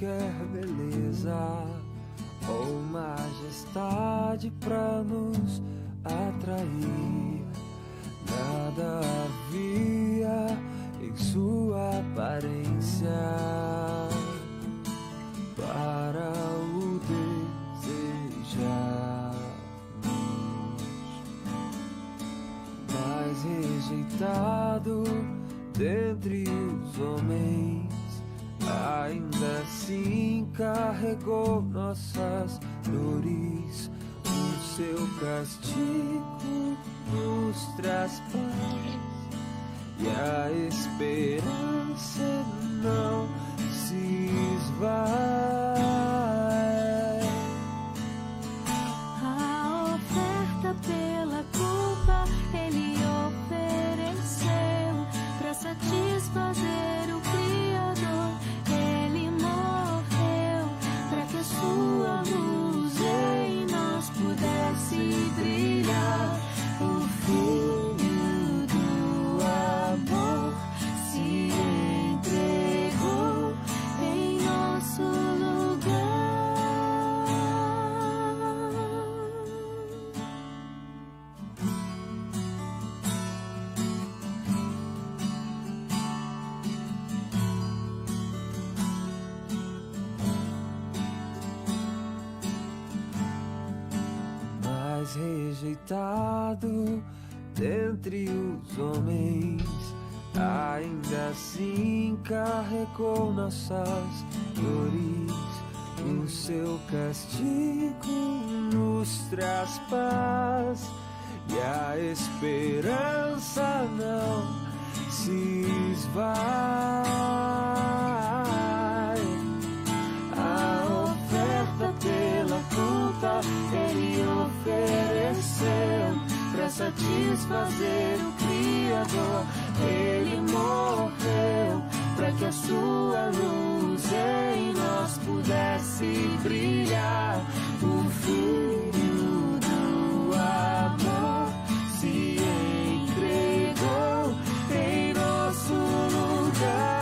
qualquer beleza ou majestade pra nos atrair. Nada havia em sua aparência para o desejarmos, mas rejeitado dentre os homens, ainda assim carregou nossas dores. O seu castigo nos traz paz e a esperança não se esvai. A oferta pela culpa ele ofereceu para satisfazer o Criador. Ele morreu para que a sua luz em nós pudesse brilhar. O Filho do amor se entregou em nosso lugar. Mas rejeitado dentre os homens, ainda assim carregou nossas dores. O seu castigo nos traz paz e a esperança não se esvai. A oferta pela culpa ele ofereceu para satisfazer o Criador. Ele morreu para que a sua luz em nós pudesse brilhar. O Filho do amor se entregou em nosso lugar.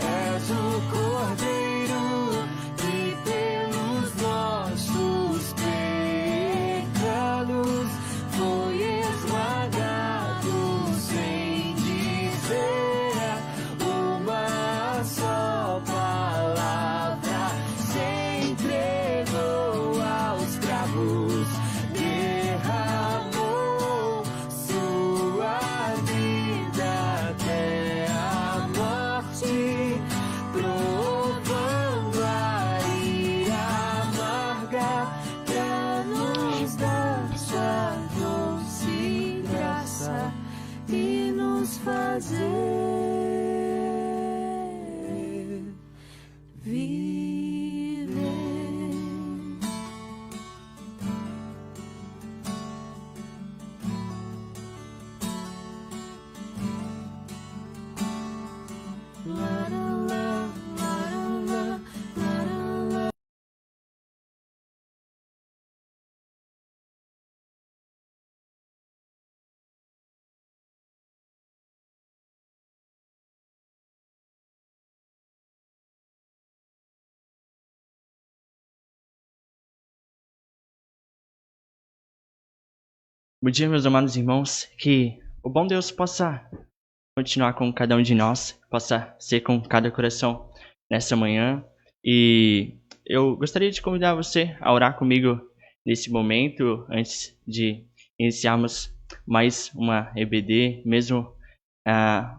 És o Cordeiro que pelos nossos pecados foi esmagado sem dizer uma só palavra. Se entregou aos cravos, derramou sua vida até a morte, provando a ira amarga pra nos dar sua doce graça e nos fazer viver. La, la, la, la, la, la, la. Bom dia, meus amados irmãos, que o bom Deus possa continuar com cada um de nós, possa ser com cada coração nessa manhã. E eu gostaria de convidar você a orar comigo nesse momento, antes de iniciarmos mais uma EBD, mesmo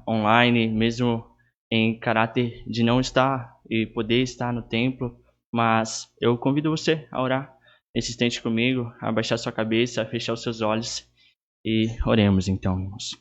online, mesmo em caráter de não estar e poder estar no templo. Mas eu convido você a orar nesse instante comigo, abaixar sua cabeça, a fechar os seus olhos e oremos então, irmãos.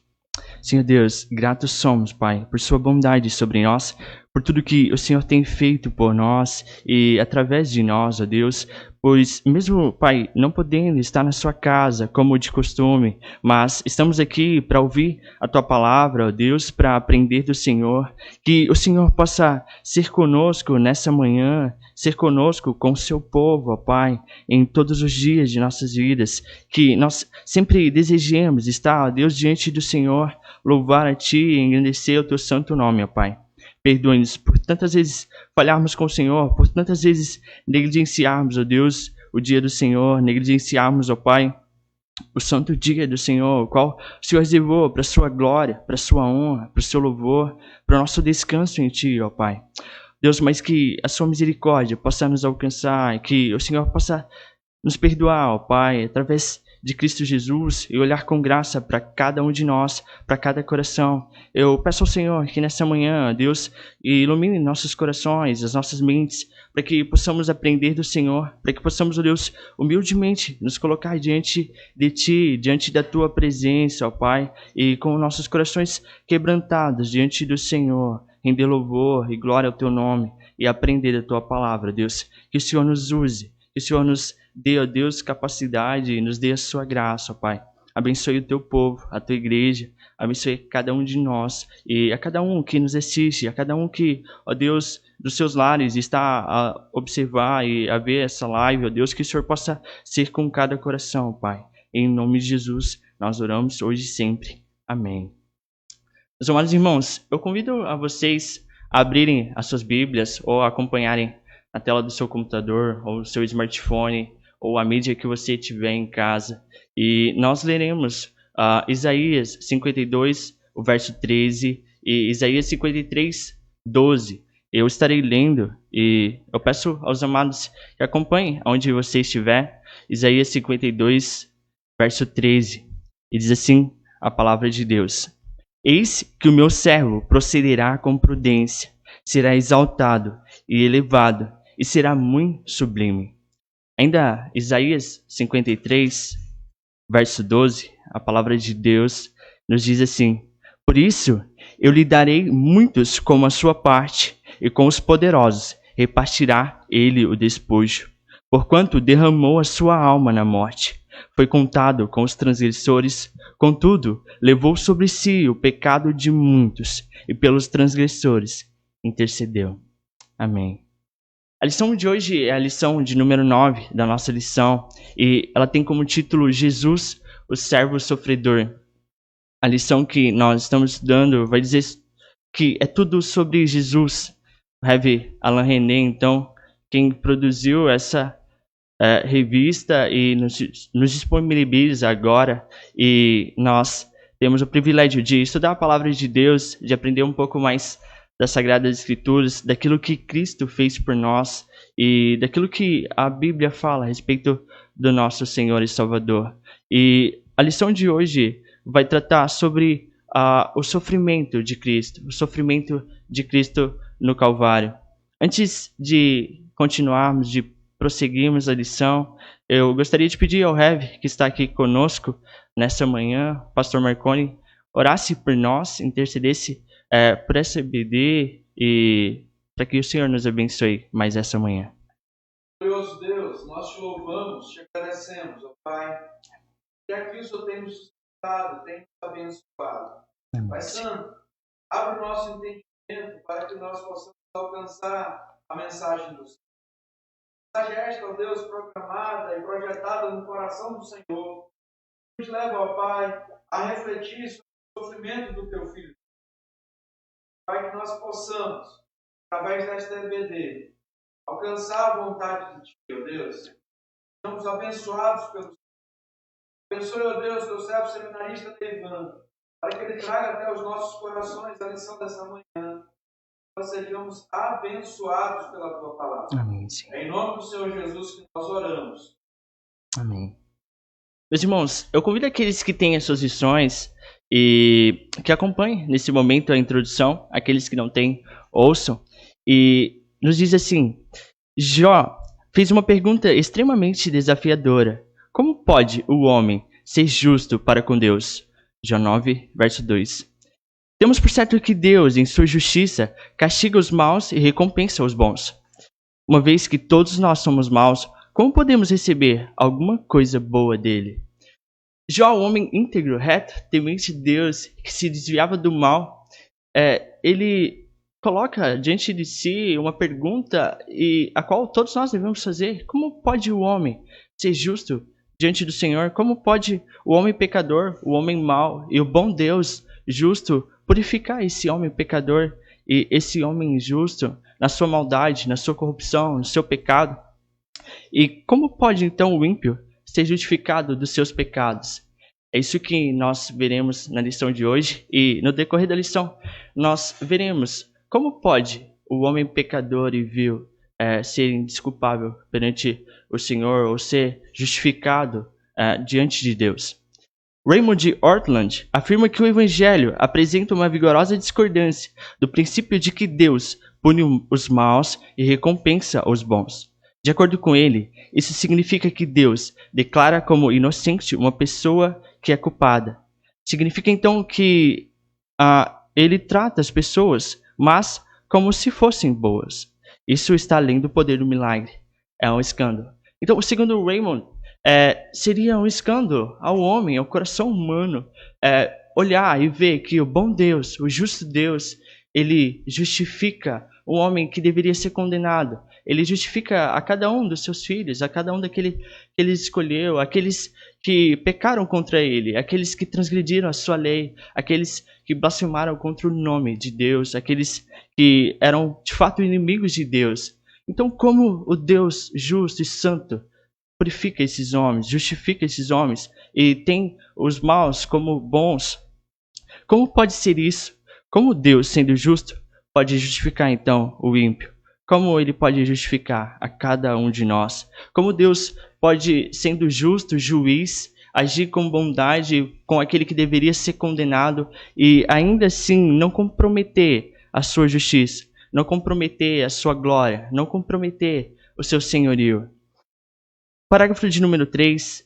Senhor Deus, gratos somos, Pai, por sua bondade sobre nós, por tudo que o Senhor tem feito por nós e através de nós, ó Deus, pois mesmo, Pai, não podendo estar na sua casa como de costume, mas estamos aqui para ouvir a tua palavra, ó Deus, para aprender do Senhor, que o Senhor possa ser conosco nessa manhã, ser conosco com o seu povo, ó Pai, em todos os dias de nossas vidas, que nós sempre desejemos estar, ó Deus, diante do Senhor, louvar a Ti e engrandecer o Teu santo nome, ó Pai. perdoe-nos por tantas vezes falharmos com o Senhor, por tantas vezes negligenciarmos, ó Deus, o dia do Senhor, negligenciarmos, ó Pai, o santo dia do Senhor, o qual o Senhor reservou para a sua glória, para a sua honra, para o seu louvor, para o nosso descanso em Ti, ó Pai. Deus, mas que a sua misericórdia possa nos alcançar, que o Senhor possa nos perdoar, ó Pai, através de Cristo Jesus, e olhar com graça para cada um de nós, para cada coração. Eu peço ao Senhor que nessa manhã, Deus, ilumine nossos corações, as nossas mentes, para que possamos aprender do Senhor, para que possamos, ó Deus, humildemente nos colocar diante de Ti, diante da Tua presença, ó Pai, e com nossos corações quebrantados diante do Senhor, render louvor e glória ao Teu nome, e aprender da Tua palavra, Deus. Que o Senhor nos use, que o Senhor nos dê, ó Deus, capacidade e nos dê a sua graça, ó Pai. Abençoe o teu povo, a tua igreja, abençoe cada um de nós e a cada um que nos assiste, a cada um que, ó Deus, dos seus lares está a observar e a ver essa live, ó Deus, que o Senhor possa ser com cada coração, Pai. Em nome de Jesus, nós oramos hoje e sempre. Amém. Meus amados irmãos, eu convido a vocês a abrirem as suas Bíblias ou a acompanharem na tela do seu computador ou do seu smartphone ou a mídia que você tiver em casa. E nós leremos Isaías 52, o verso 13, e Isaías 53, 12. Eu estarei lendo e eu peço aos amados que acompanhem onde você estiver. Isaías 52, verso 13. E diz assim a palavra de Deus: Eis que o meu servo procederá com prudência, será exaltado e elevado, e será muito sublime. Ainda Isaías 53, verso 12, a palavra de Deus nos diz assim: Por isso eu lhe darei muitos como a sua parte, e com os poderosos repartirá ele o despojo. Porquanto derramou a sua alma na morte, foi contado com os transgressores, contudo levou sobre si o pecado de muitos, e pelos transgressores intercedeu. Amém. A lição de hoje é a lição de número 9 da nossa lição, e ela tem como título Jesus, o servo sofredor. A lição que nós estamos estudando vai dizer que é tudo sobre Jesus. O Rev. Alain René, então, quem produziu essa revista e nos disponibiliza agora, e nós temos o privilégio de estudar a palavra de Deus, de aprender um pouco mais das Sagradas Escrituras, daquilo que Cristo fez por nós e daquilo que a Bíblia fala a respeito do nosso Senhor e Salvador. E a lição de hoje vai tratar sobre o sofrimento de Cristo, o sofrimento de Cristo no Calvário. Antes de continuarmos, de prosseguirmos a lição, eu gostaria de pedir ao Rev, que está aqui conosco nessa manhã, Pastor Marconi, orasse por nós, intercedesse por essa BD e para que o Senhor nos abençoe mais essa manhã. Glorioso Deus, nós te louvamos, te agradecemos, ó Pai, que aqui o Senhor tem nos sustentado, tem nos abençoado. Pai Santo, abre o nosso entendimento para que nós possamos alcançar a mensagem do Senhor. A mensagem esta, ó Deus, proclamada e projetada no coração do Senhor, nos leva, ó Pai, a refletir sobre o sofrimento do Teu Filho. Pai, que nós possamos, através desta EBD, alcançar a vontade de Ti, ó Deus. Sejamos abençoados pelo Senhor. Abençoe, ó Deus, Teu servo seminarista Ivan, para que ele traga até os nossos corações a lição dessa manhã. Nós sejamos abençoados pela Tua palavra. Amém, Senhor. É em nome do Senhor Jesus que nós oramos. Amém. Meus irmãos, eu convido aqueles que têm as suas lições e que acompanhem nesse momento a introdução, aqueles que não têm, ouçam. E nos diz assim: Jó fez uma pergunta extremamente desafiadora. Como pode o homem ser justo para com Deus? Jó 9, verso 2. Temos por certo que Deus, em sua justiça, castiga os maus e recompensa os bons. Uma vez que todos nós somos maus, como podemos receber alguma coisa boa dele? Jó, o homem íntegro, reto, temente de Deus, que se desviava do mal, ele coloca diante de si uma pergunta a qual todos nós devemos fazer. Como pode o homem ser justo diante do Senhor? Como pode o homem pecador, o homem mau e o bom Deus justo purificar esse homem pecador e esse homem injusto, na sua maldade, na sua corrupção, no seu pecado. E como pode então o ímpio ser justificado dos seus pecados? É isso que nós veremos na lição de hoje, e no decorrer da lição nós veremos como pode o homem pecador e vil ser indesculpável perante o Senhor ou ser justificado diante de Deus. Raymond Ortlund afirma que o Evangelho apresenta uma vigorosa discordância do princípio de que Deus pune os maus e recompensa os bons. De acordo com ele, isso significa que Deus declara como inocente uma pessoa que é culpada. Significa então que ele trata as pessoas, mas como se fossem boas. Isso está além do poder do milagre. É um escândalo. Então, segundo Raymond, seria um escândalo ao homem, ao coração humano, olhar e ver que o bom Deus, o justo Deus, ele justifica o homem que deveria ser condenado. Ele justifica a cada um dos seus filhos, a cada um daquele que ele escolheu, aqueles que pecaram contra ele, aqueles que transgrediram a sua lei, aqueles que blasfemaram contra o nome de Deus, aqueles que eram de fato inimigos de Deus. Então, como o Deus justo e santo purifica esses homens, justifica esses homens e tem os maus como bons? Como pode ser isso? Como Deus, sendo justo, pode justificar então o ímpio? Como ele pode justificar a cada um de nós? Como Deus pode, sendo justo, juiz, agir com bondade com aquele que deveria ser condenado e ainda assim não comprometer a sua justiça, não comprometer a sua glória, não comprometer o seu senhorio? O parágrafo de número 3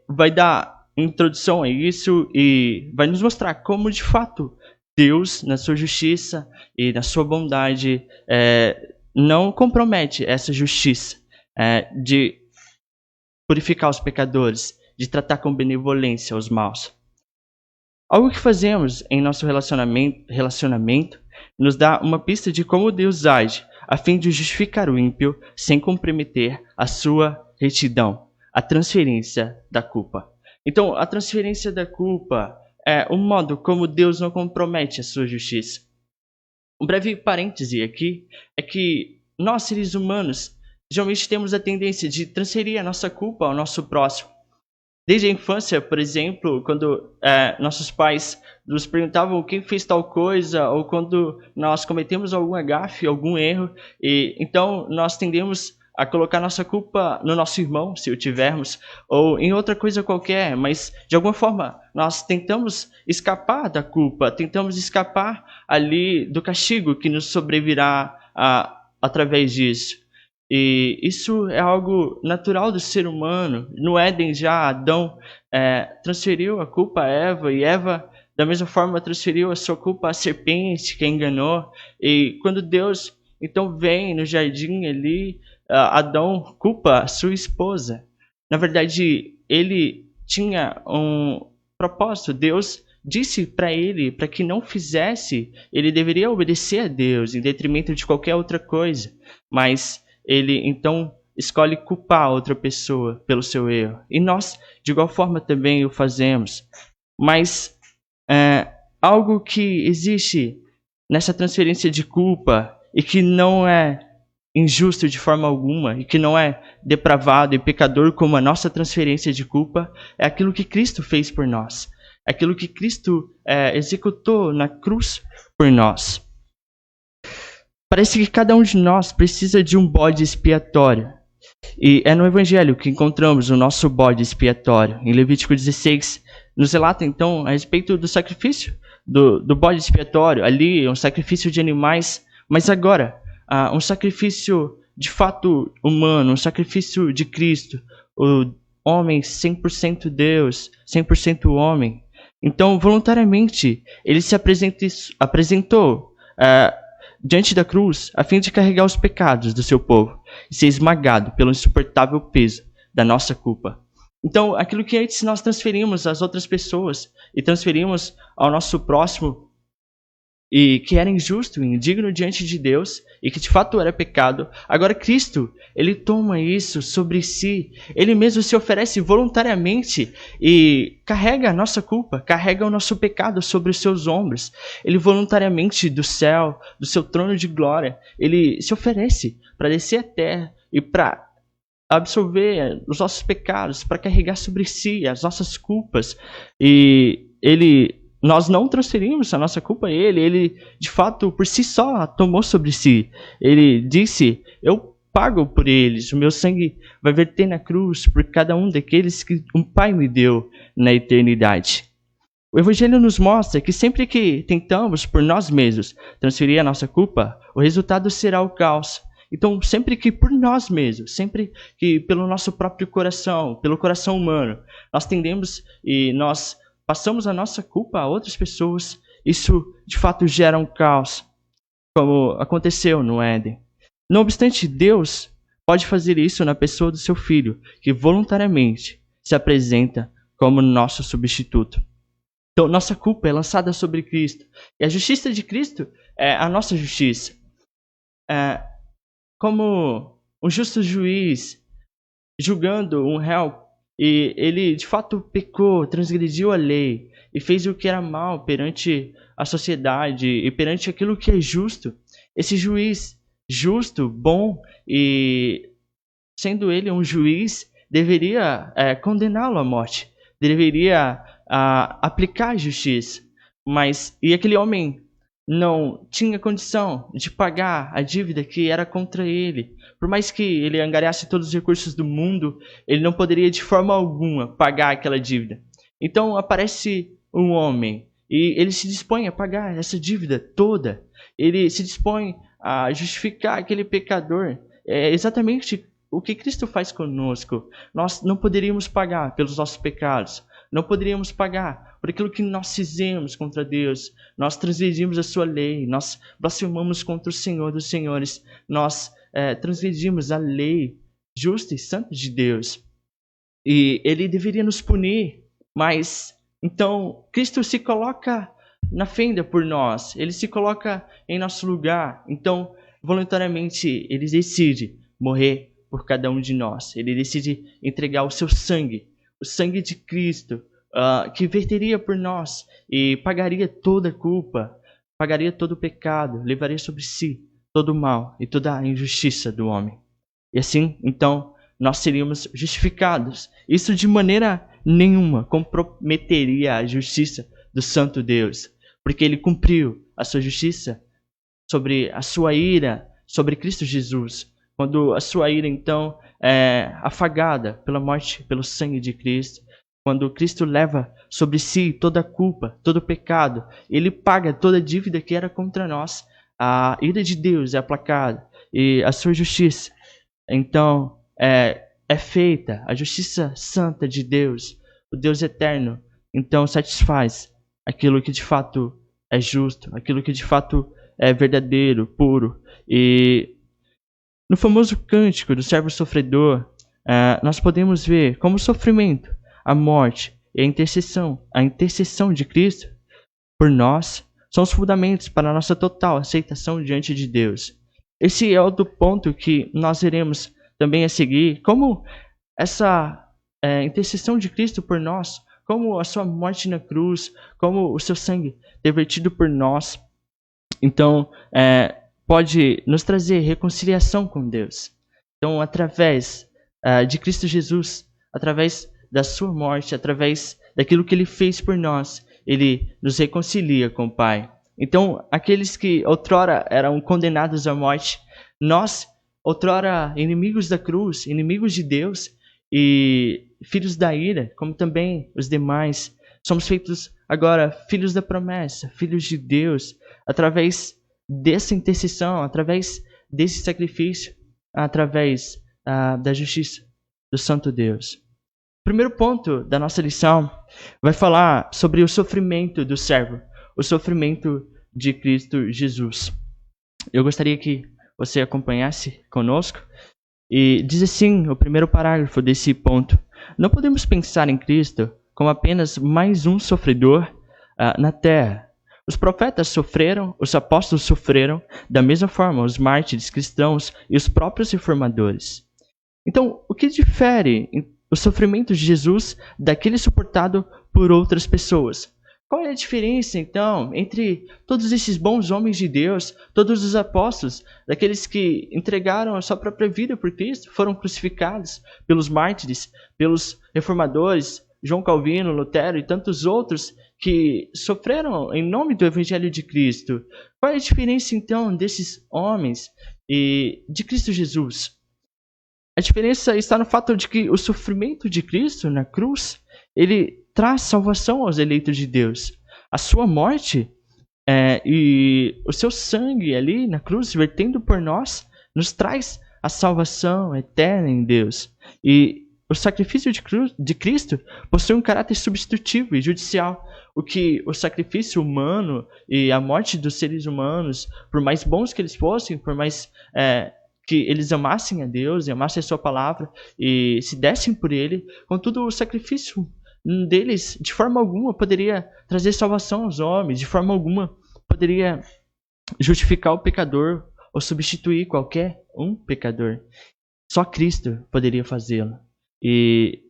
vai dar introdução a isso e vai nos mostrar como de fato Deus, na sua justiça e na sua bondade, não compromete essa justiça de purificar os pecadores, de tratar com benevolência os maus. Algo que fazemos em nosso relacionamento nos dá uma pista de como Deus age a fim de justificar o ímpio sem comprometer a sua retidão, a transferência da culpa. Então, a transferência da culpa é o modo como Deus não compromete a sua justiça. Um breve parêntese aqui é que nós, seres humanos, geralmente temos a tendência de transferir a nossa culpa ao nosso próximo. Desde a infância, por exemplo, quando nossos pais nos perguntavam quem fez tal coisa, ou quando nós cometemos algum gafe, algum erro, e então nós tendemos a colocar nossa culpa no nosso irmão, se o tivermos, ou em outra coisa qualquer, mas de alguma forma nós tentamos escapar da culpa, tentamos escapar ali do castigo que nos sobrevirá através disso. E isso é algo natural do ser humano. No Éden já Adão transferiu a culpa a Eva, e Eva da mesma forma transferiu a sua culpa à serpente que a enganou. E quando Deus então vem no jardim ali, Adão culpa a sua esposa. Na verdade, ele tinha um propósito. Deus disse para ele, para que não fizesse, ele deveria obedecer a Deus em detrimento de qualquer outra coisa. Mas ele então escolhe culpar outra pessoa pelo seu erro. E nós, de igual forma, também o fazemos. Mas algo que existe nessa transferência de culpa e que não é injusto de forma alguma e que não é depravado e pecador como a nossa transferência de culpa, é aquilo que Cristo fez por nós. Aquilo que Cristo executou na cruz por nós. Parece que cada um de nós precisa de um bode expiatório. E é no Evangelho que encontramos o nosso bode expiatório. Em Levítico 16, nos relata então a respeito do sacrifício do bode expiatório. Ali, um sacrifício de animais, mas agora um sacrifício de fato humano, um sacrifício de Cristo, o homem 100% Deus, 100% homem. Então, voluntariamente, ele se apresentou diante da cruz a fim de carregar os pecados do seu povo e ser esmagado pelo insuportável peso da nossa culpa. Então, aquilo que antes nós transferimos às outras pessoas e transferimos ao nosso próximo, e que era injusto e indigno diante de Deus e que de fato era pecado, agora Cristo, ele toma isso sobre si, ele mesmo se oferece voluntariamente e carrega a nossa culpa, carrega o nosso pecado sobre os seus ombros. Ele voluntariamente do céu, do seu trono de glória, ele se oferece para descer à terra e para absorver os nossos pecados, para carregar sobre si as nossas culpas. E nós não transferimos a nossa culpa a ele de fato por si só tomou sobre si. Ele disse: eu pago por eles, o meu sangue vai verter na cruz por cada um daqueles que um Pai me deu na eternidade. O Evangelho nos mostra que sempre que tentamos por nós mesmos transferir a nossa culpa, o resultado será o caos. Então, sempre que por nós mesmos, sempre que pelo nosso próprio coração, pelo coração humano, nós tendemos e nós passamos a nossa culpa a outras pessoas, isso de fato gera um caos, como aconteceu no Éden. Não obstante, Deus pode fazer isso na pessoa do seu Filho, que voluntariamente se apresenta como nosso substituto. Então, nossa culpa é lançada sobre Cristo, e a justiça de Cristo é a nossa justiça. Como um justo juiz julgando um réu, e ele de fato pecou, transgrediu a lei e fez o que era mal perante a sociedade e perante aquilo que é justo. Esse juiz justo, bom e sendo ele um juiz, deveria condená-lo à morte, deveria aplicar a justiça. E aquele homem não tinha condição de pagar a dívida que era contra ele. Por mais que ele angariasse todos os recursos do mundo, ele não poderia de forma alguma pagar aquela dívida. Então aparece um homem e ele se dispõe a pagar essa dívida toda. Ele se dispõe a justificar aquele pecador. É exatamente o que Cristo faz conosco. Nós não poderíamos pagar pelos nossos pecados. Não poderíamos pagar por aquilo que nós fizemos contra Deus. Nós transgredimos a sua lei. Nós blasfemamos contra o Senhor dos Senhores. Nós transgredimos a lei justa e santa de Deus. E Ele deveria nos punir. Mas, então, Cristo se coloca na fenda por nós. Ele se coloca em nosso lugar. Então, voluntariamente, Ele decide morrer por cada um de nós. Ele decide entregar o seu sangue. O sangue de Cristo, que verteria por nós e pagaria toda a culpa, pagaria todo o pecado, levaria sobre si todo o mal e toda a injustiça do homem. E assim, então, nós seríamos justificados. Isso de maneira nenhuma comprometeria a justiça do Santo Deus, porque Ele cumpriu a sua justiça sobre a sua ira, sobre Cristo Jesus. Quando a sua ira, então, é afagada pela morte, pelo sangue de Cristo. Quando Cristo leva sobre si toda a culpa, todo o pecado. Ele paga toda a dívida que era contra nós. A ira de Deus é aplacada. E a sua justiça, então, é feita. A justiça santa de Deus, o Deus eterno, então satisfaz aquilo que de fato é justo. Aquilo que de fato é verdadeiro, puro. E no famoso cântico do servo sofredor, nós podemos ver como o sofrimento, a morte e a intercessão de Cristo por nós são os fundamentos para a nossa total aceitação diante de Deus. Esse é outro ponto que nós veremos também a seguir, como essa intercessão de Cristo por nós, como a sua morte na cruz, como o seu sangue vertido por nós, então, pode nos trazer reconciliação com Deus. Então, através de Cristo Jesus, através da sua morte, através daquilo que Ele fez por nós, Ele nos reconcilia com o Pai. Então, aqueles que outrora eram condenados à morte, nós, outrora inimigos da cruz, inimigos de Deus e filhos da ira, como também os demais, somos feitos agora filhos da promessa, filhos de Deus, através dessa intercessão, através desse sacrifício, através da justiça do Santo Deus. O primeiro ponto da nossa lição vai falar sobre o sofrimento do servo, o sofrimento de Cristo Jesus. Eu gostaria que você acompanhasse conosco. E diz assim o primeiro parágrafo desse ponto: não podemos pensar em Cristo como apenas mais um sofredor na terra, Os profetas sofreram, os apóstolos sofreram, da mesma forma os mártires cristãos e os próprios reformadores. Então, o que difere o sofrimento de Jesus daquele suportado por outras pessoas? Qual é a diferença, então, entre todos esses bons homens de Deus, todos os apóstolos, daqueles que entregaram a sua própria vida por Cristo, foram crucificados pelos mártires, pelos reformadores, João Calvino, Lutero e tantos outros que sofreram em nome do Evangelho de Cristo? Qual é a diferença, então, desses homens e de Cristo Jesus? A diferença está no fato de que o sofrimento de Cristo na cruz, ele traz salvação aos eleitos de Deus. A sua morte e o seu sangue ali na cruz, vertendo por nós, nos traz a salvação eterna em Deus. E o sacrifício de Cristo possui um caráter substitutivo e judicial, o que o sacrifício humano e a morte dos seres humanos, por mais bons que eles fossem, por mais que eles amassem a Deus e amassem a sua palavra e se dessem por ele, contudo o sacrifício deles de forma alguma poderia trazer salvação aos homens, de forma alguma poderia justificar o pecador ou substituir qualquer um pecador. Só Cristo poderia fazê-lo. E,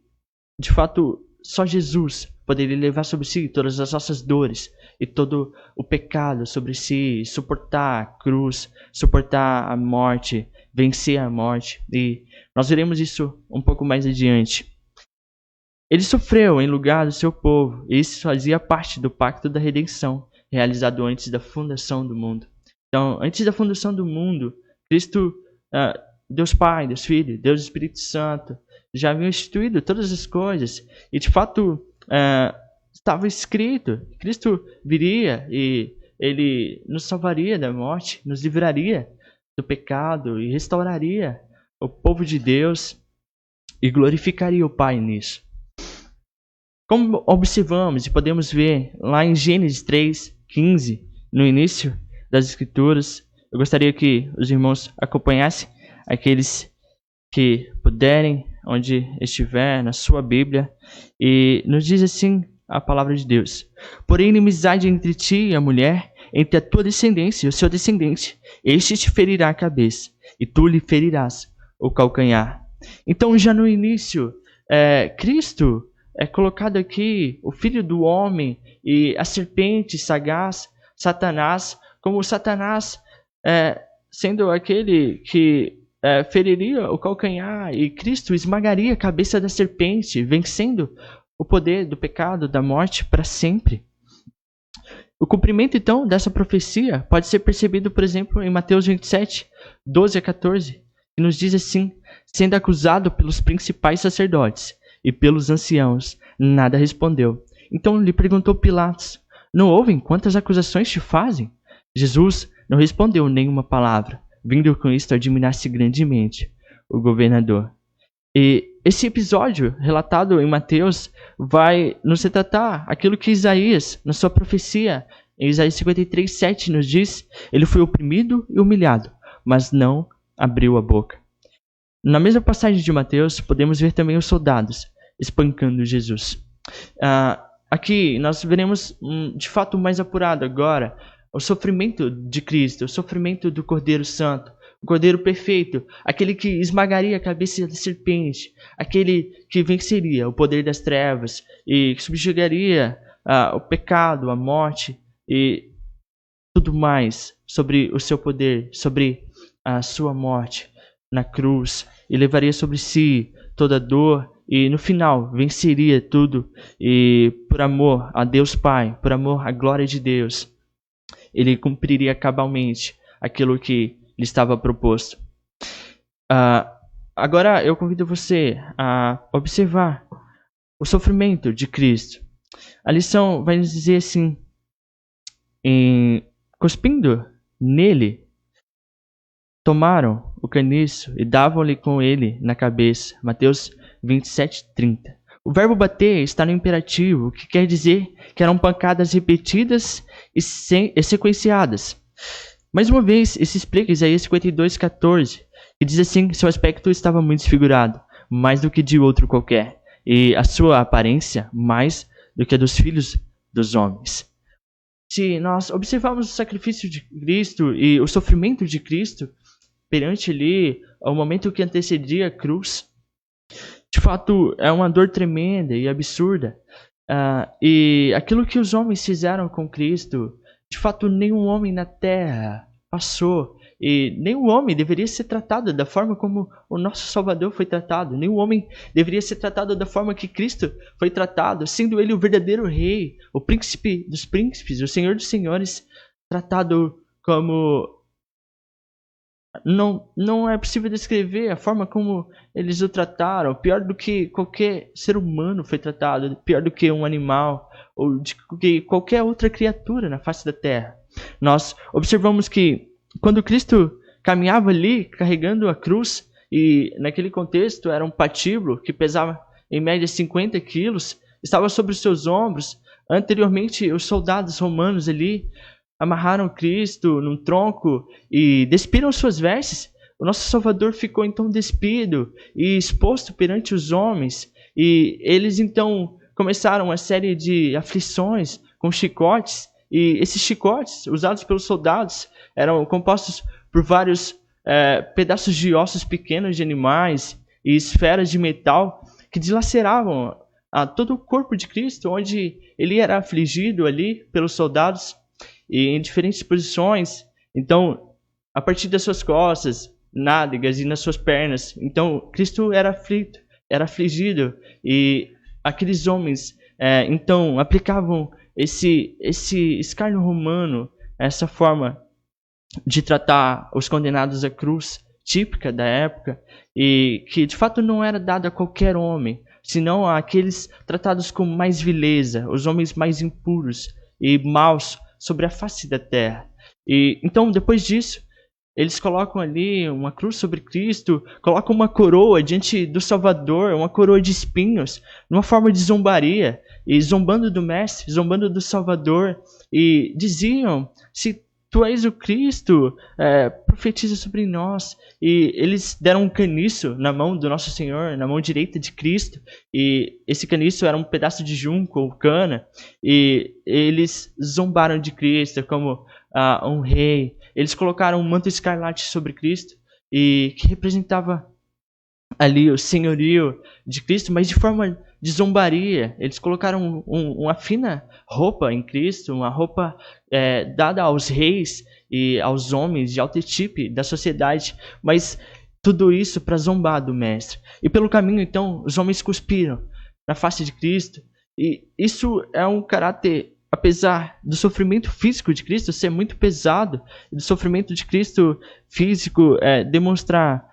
de fato, só Jesus poderia levar sobre si todas as nossas dores e todo o pecado sobre si, suportar a cruz, suportar a morte, vencer a morte. E nós veremos isso um pouco mais adiante. Ele sofreu em lugar do seu povo, e isso fazia parte do pacto da redenção, realizado antes da fundação do mundo. Então, antes da fundação do mundo, Cristo, Deus Pai, Deus Filho, Deus Espírito Santo, já haviam instituído todas as coisas. E, de fato, estava escrito, Cristo viria e Ele nos salvaria da morte, nos livraria do pecado e restauraria o povo de Deus e glorificaria o Pai nisso. Como observamos e podemos ver lá em Gênesis 3:15, no início das Escrituras, eu gostaria que os irmãos acompanhassem, aqueles que puderem, onde estiver, na sua Bíblia, e nos diz assim a palavra de Deus: porém, inimizade entre ti e a mulher, entre a tua descendência e o seu descendente, este te ferirá a cabeça, e tu lhe ferirás o calcanhar. Então, já no início, Cristo é colocado aqui, o Filho do Homem e a serpente sagaz, Satanás, como Satanás sendo aquele que feriria o calcanhar, e Cristo esmagaria a cabeça da serpente, vencendo o poder do pecado, da morte para sempre. O cumprimento, então, dessa profecia pode ser percebido, por exemplo, em Mateus 27:12-14, que nos diz assim: sendo acusado pelos principais sacerdotes e pelos anciãos, nada respondeu. Então lhe perguntou Pilatos: não ouvem quantas acusações te fazem? Jesus não respondeu nenhuma palavra, vindo com isto admirar-se grandemente o governador. E esse episódio relatado em Mateus vai nos retratar aquilo que Isaías, na sua profecia, em Isaías 53:7, nos diz: ele foi oprimido e humilhado, mas não abriu a boca. Na mesma passagem de Mateus, podemos ver também os soldados espancando Jesus. Aqui nós veremos de fato mais apurado agora o sofrimento de Cristo, o sofrimento do Cordeiro Santo, o Cordeiro Perfeito, aquele que esmagaria a cabeça da serpente, aquele que venceria o poder das trevas e que subjugaria o pecado, a morte e tudo mais sobre o seu poder, sobre a sua morte na cruz, e levaria sobre si toda a dor, e no final venceria tudo, e por amor a Deus Pai, por amor à glória de Deus, ele cumpriria cabalmente aquilo que lhe estava proposto. Agora eu convido você a observar o sofrimento de Cristo. A lição vai nos dizer assim: cuspindo nele, tomaram o caniço e davam-lhe com ele na cabeça. Mateus 27:30. O verbo bater está no imperativo, o que quer dizer que eram pancadas repetidas e sequenciadas. Mais uma vez, isso explica Isaías 52:14, que diz assim: seu aspecto estava muito desfigurado, mais do que de outro qualquer, e a sua aparência mais do que a dos filhos dos homens. se nós observarmos o sacrifício de Cristo e o sofrimento de Cristo perante ali o momento que antecedia a cruz, de fato é uma dor tremenda e absurda. E aquilo que os homens fizeram com Cristo, de fato nenhum homem na terra passou. E nenhum homem deveria ser tratado da forma como o nosso Salvador foi tratado. Nenhum homem deveria ser tratado da forma que Cristo foi tratado, sendo Ele o verdadeiro Rei, o Príncipe dos Príncipes, o Senhor dos Senhores, tratado como... Não é possível descrever a forma como eles o trataram. Pior do que qualquer ser humano foi tratado, pior do que um animal, ou de que qualquer outra criatura na face da terra. Nós observamos que quando Cristo caminhava ali, carregando a cruz, e naquele contexto era um patíbulo que pesava em média 50 quilos, estava sobre os seus ombros. Anteriormente, os soldados romanos ali amarraram Cristo num tronco e despiram suas vestes. O nosso Salvador ficou então despido e exposto perante os homens. E eles então começaram uma série de aflições com chicotes. E esses chicotes, usados pelos soldados, eram compostos por vários pedaços de ossos pequenos de animais e esferas de metal que dilaceravam a todo o corpo de Cristo, onde ele era afligido ali pelos soldados e em diferentes posições. Então, a partir das suas costas, nádegas e nas suas pernas. Então, Cristo era aflito, era afligido, e aqueles homens então aplicavam esse escárnio romano, essa forma de tratar os condenados à cruz, típica da época, e que de fato não era dada a qualquer homem, senão àqueles tratados com mais vileza, os homens mais impuros e maus sobre a face da terra. E então, depois disso, eles colocam ali uma cruz sobre Cristo, colocam uma coroa diante do Salvador, uma coroa de espinhos, numa forma de zombaria, e zombando do Mestre, zombando do Salvador, e diziam: se tu és o Cristo, profetiza sobre nós. E eles deram um caniço na mão do nosso Senhor, na mão direita de Cristo, e esse caniço era um pedaço de junco ou cana, e eles zombaram de Cristo como um rei. Eles colocaram um manto escarlate sobre Cristo, e que representava ali o senhorio de Cristo, mas de forma de zombaria. Eles colocaram uma fina roupa em Cristo, uma roupa dada aos reis e aos homens de alta estirpe da sociedade, mas tudo isso para zombar do Mestre. E pelo caminho, então, os homens cuspiram na face de Cristo, e isso é um caráter, apesar do sofrimento físico de Cristo ser muito pesado, do sofrimento de Cristo físico demonstrar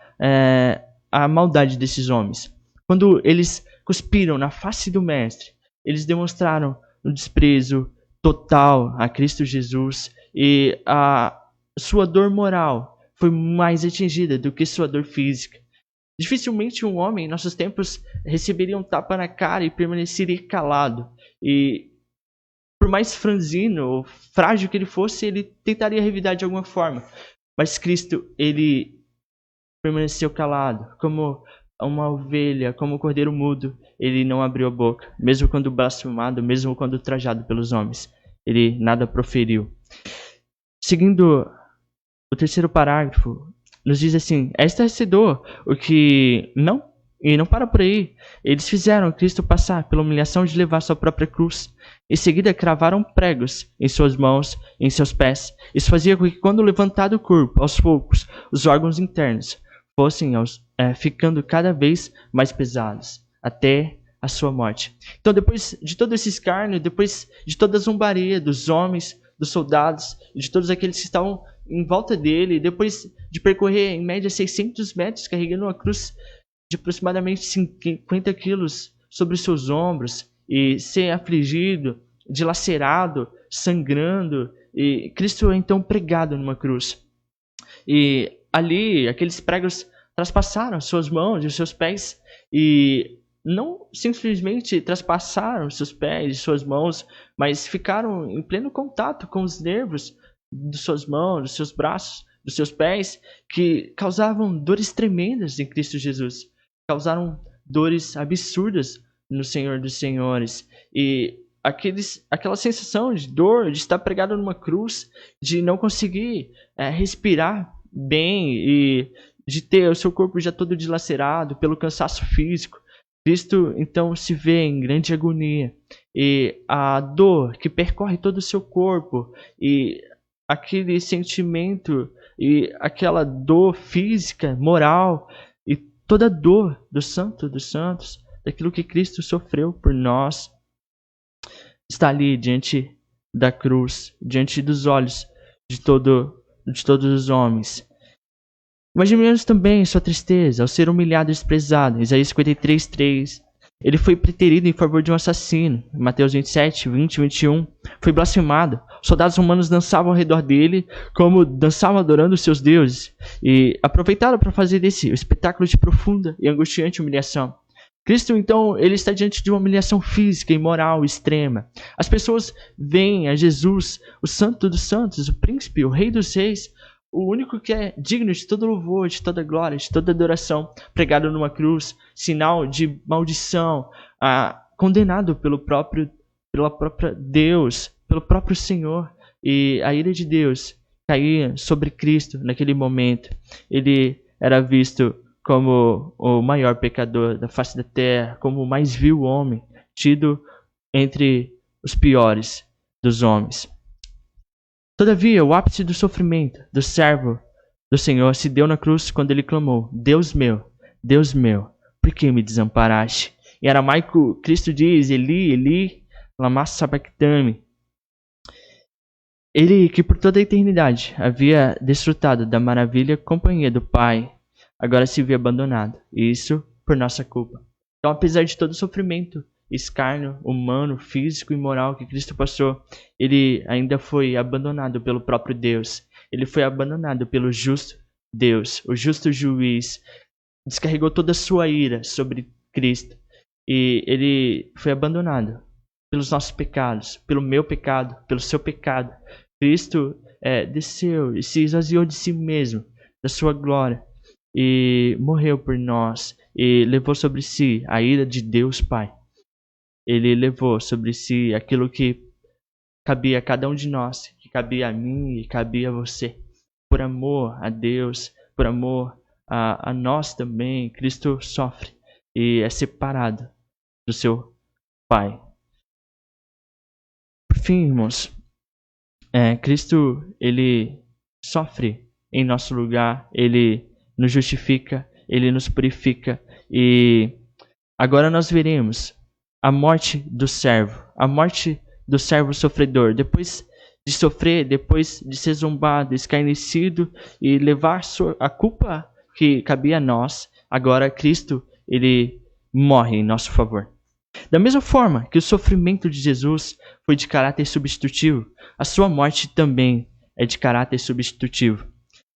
a maldade desses homens. Quando eles cuspiram na face do Mestre, eles demonstraram um desprezo total a Cristo Jesus, e a sua dor moral foi mais atingida do que sua dor física. Dificilmente um homem em nossos tempos receberia um tapa na cara e permaneceria calado. E por mais franzino ou frágil que ele fosse, ele tentaria revidar de alguma forma. Mas Cristo, ele permaneceu calado, como uma ovelha, como um cordeiro mudo. Ele não abriu a boca, mesmo quando blasfemado, mesmo quando ultrajado pelos homens. Ele nada proferiu. Seguindo o terceiro parágrafo, nos diz assim: é estarrecedor o que não para por aí. Eles fizeram Cristo passar pela humilhação de levar sua própria cruz. Em seguida, cravaram pregos em suas mãos e em seus pés. Isso fazia com que, quando levantado o corpo, aos poucos, os órgãos internos fossem ficando cada vez mais pesados, até a sua morte. Então, depois de todo esse escárnio, depois de toda a zombaria dos homens, dos soldados, de todos aqueles que estavam em volta dele, depois de percorrer em média 600 metros carregando uma cruz de aproximadamente 50 quilos sobre os seus ombros, e ser afligido, dilacerado, sangrando, e Cristo é então pregado numa cruz. E ali, aqueles pregos traspassaram suas mãos e os seus pés, e não simplesmente traspassaram seus pés e suas mãos, mas ficaram em pleno contato com os nervos de suas mãos, dos seus braços, dos seus pés, que causavam dores tremendas em Cristo Jesus. Causaram dores absurdas no Senhor dos Senhores. E aquela sensação de dor, de estar pregado numa cruz, de não conseguir respirar bem e de ter o seu corpo já todo dilacerado pelo cansaço físico. Cristo então se vê em grande agonia, e a dor que percorre todo o seu corpo e aquele sentimento e aquela dor física, moral e toda a dor do Santo dos Santos, daquilo que Cristo sofreu por nós, está ali diante da cruz, diante dos olhos de todos os homens. Imaginemos também sua tristeza ao ser humilhado e desprezado. Isaías 53:3. Ele foi preterido em favor de um assassino. Mateus 27, 20 e 21. Foi blasfemado. Soldados romanos dançavam ao redor dele, como dançavam adorando os seus deuses, e aproveitaram para fazer desse o espetáculo de profunda e angustiante humilhação. Cristo, então, ele está diante de uma humilhação física e moral extrema. As pessoas veem a Jesus, o Santo dos Santos, o Príncipe, o Rei dos Reis, o único que é digno de todo louvor, de toda glória, de toda adoração, pregado numa cruz, sinal de maldição, condenado pela própria Deus, pelo próprio Senhor. E a ira de Deus caía sobre Cristo naquele momento. Ele era visto como o maior pecador da face da terra, como o mais vil homem, tido entre os piores dos homens. Todavia, o ápice do sofrimento do servo do Senhor se deu na cruz quando ele clamou: Deus meu, por que me desamparaste? Em aramaico, Cristo diz: Eli, Eli, lama sabachthani. Ele que por toda a eternidade havia desfrutado da maravilha companhia do Pai, agora se vê abandonado, e isso por nossa culpa. Então, apesar de todo o sofrimento, escárnio humano, físico e moral que Cristo passou, ele ainda foi abandonado pelo próprio Deus. Ele foi abandonado pelo justo Deus, o justo juiz. Descarregou toda a sua ira sobre Cristo. E ele foi abandonado pelos nossos pecados, pelo meu pecado, pelo seu pecado. Cristo desceu e se esvaziou de si mesmo, da sua glória, e morreu por nós, e levou sobre si a ira de Deus Pai. Ele levou sobre si aquilo que cabia a cada um de nós, que cabia a mim e cabia a você. Por amor a Deus, por amor a nós também, Cristo sofre e é separado do seu Pai. Por fim, irmãos, Cristo, ele sofre em nosso lugar, ele nos justifica, ele nos purifica, e agora nós veremos a morte do servo sofredor, depois de sofrer, depois de ser zombado, escarnecido e levar a culpa que cabia a nós. Agora Cristo, ele morre em nosso favor. Da mesma forma que o sofrimento de Jesus foi de caráter substitutivo, a sua morte também é de caráter substitutivo.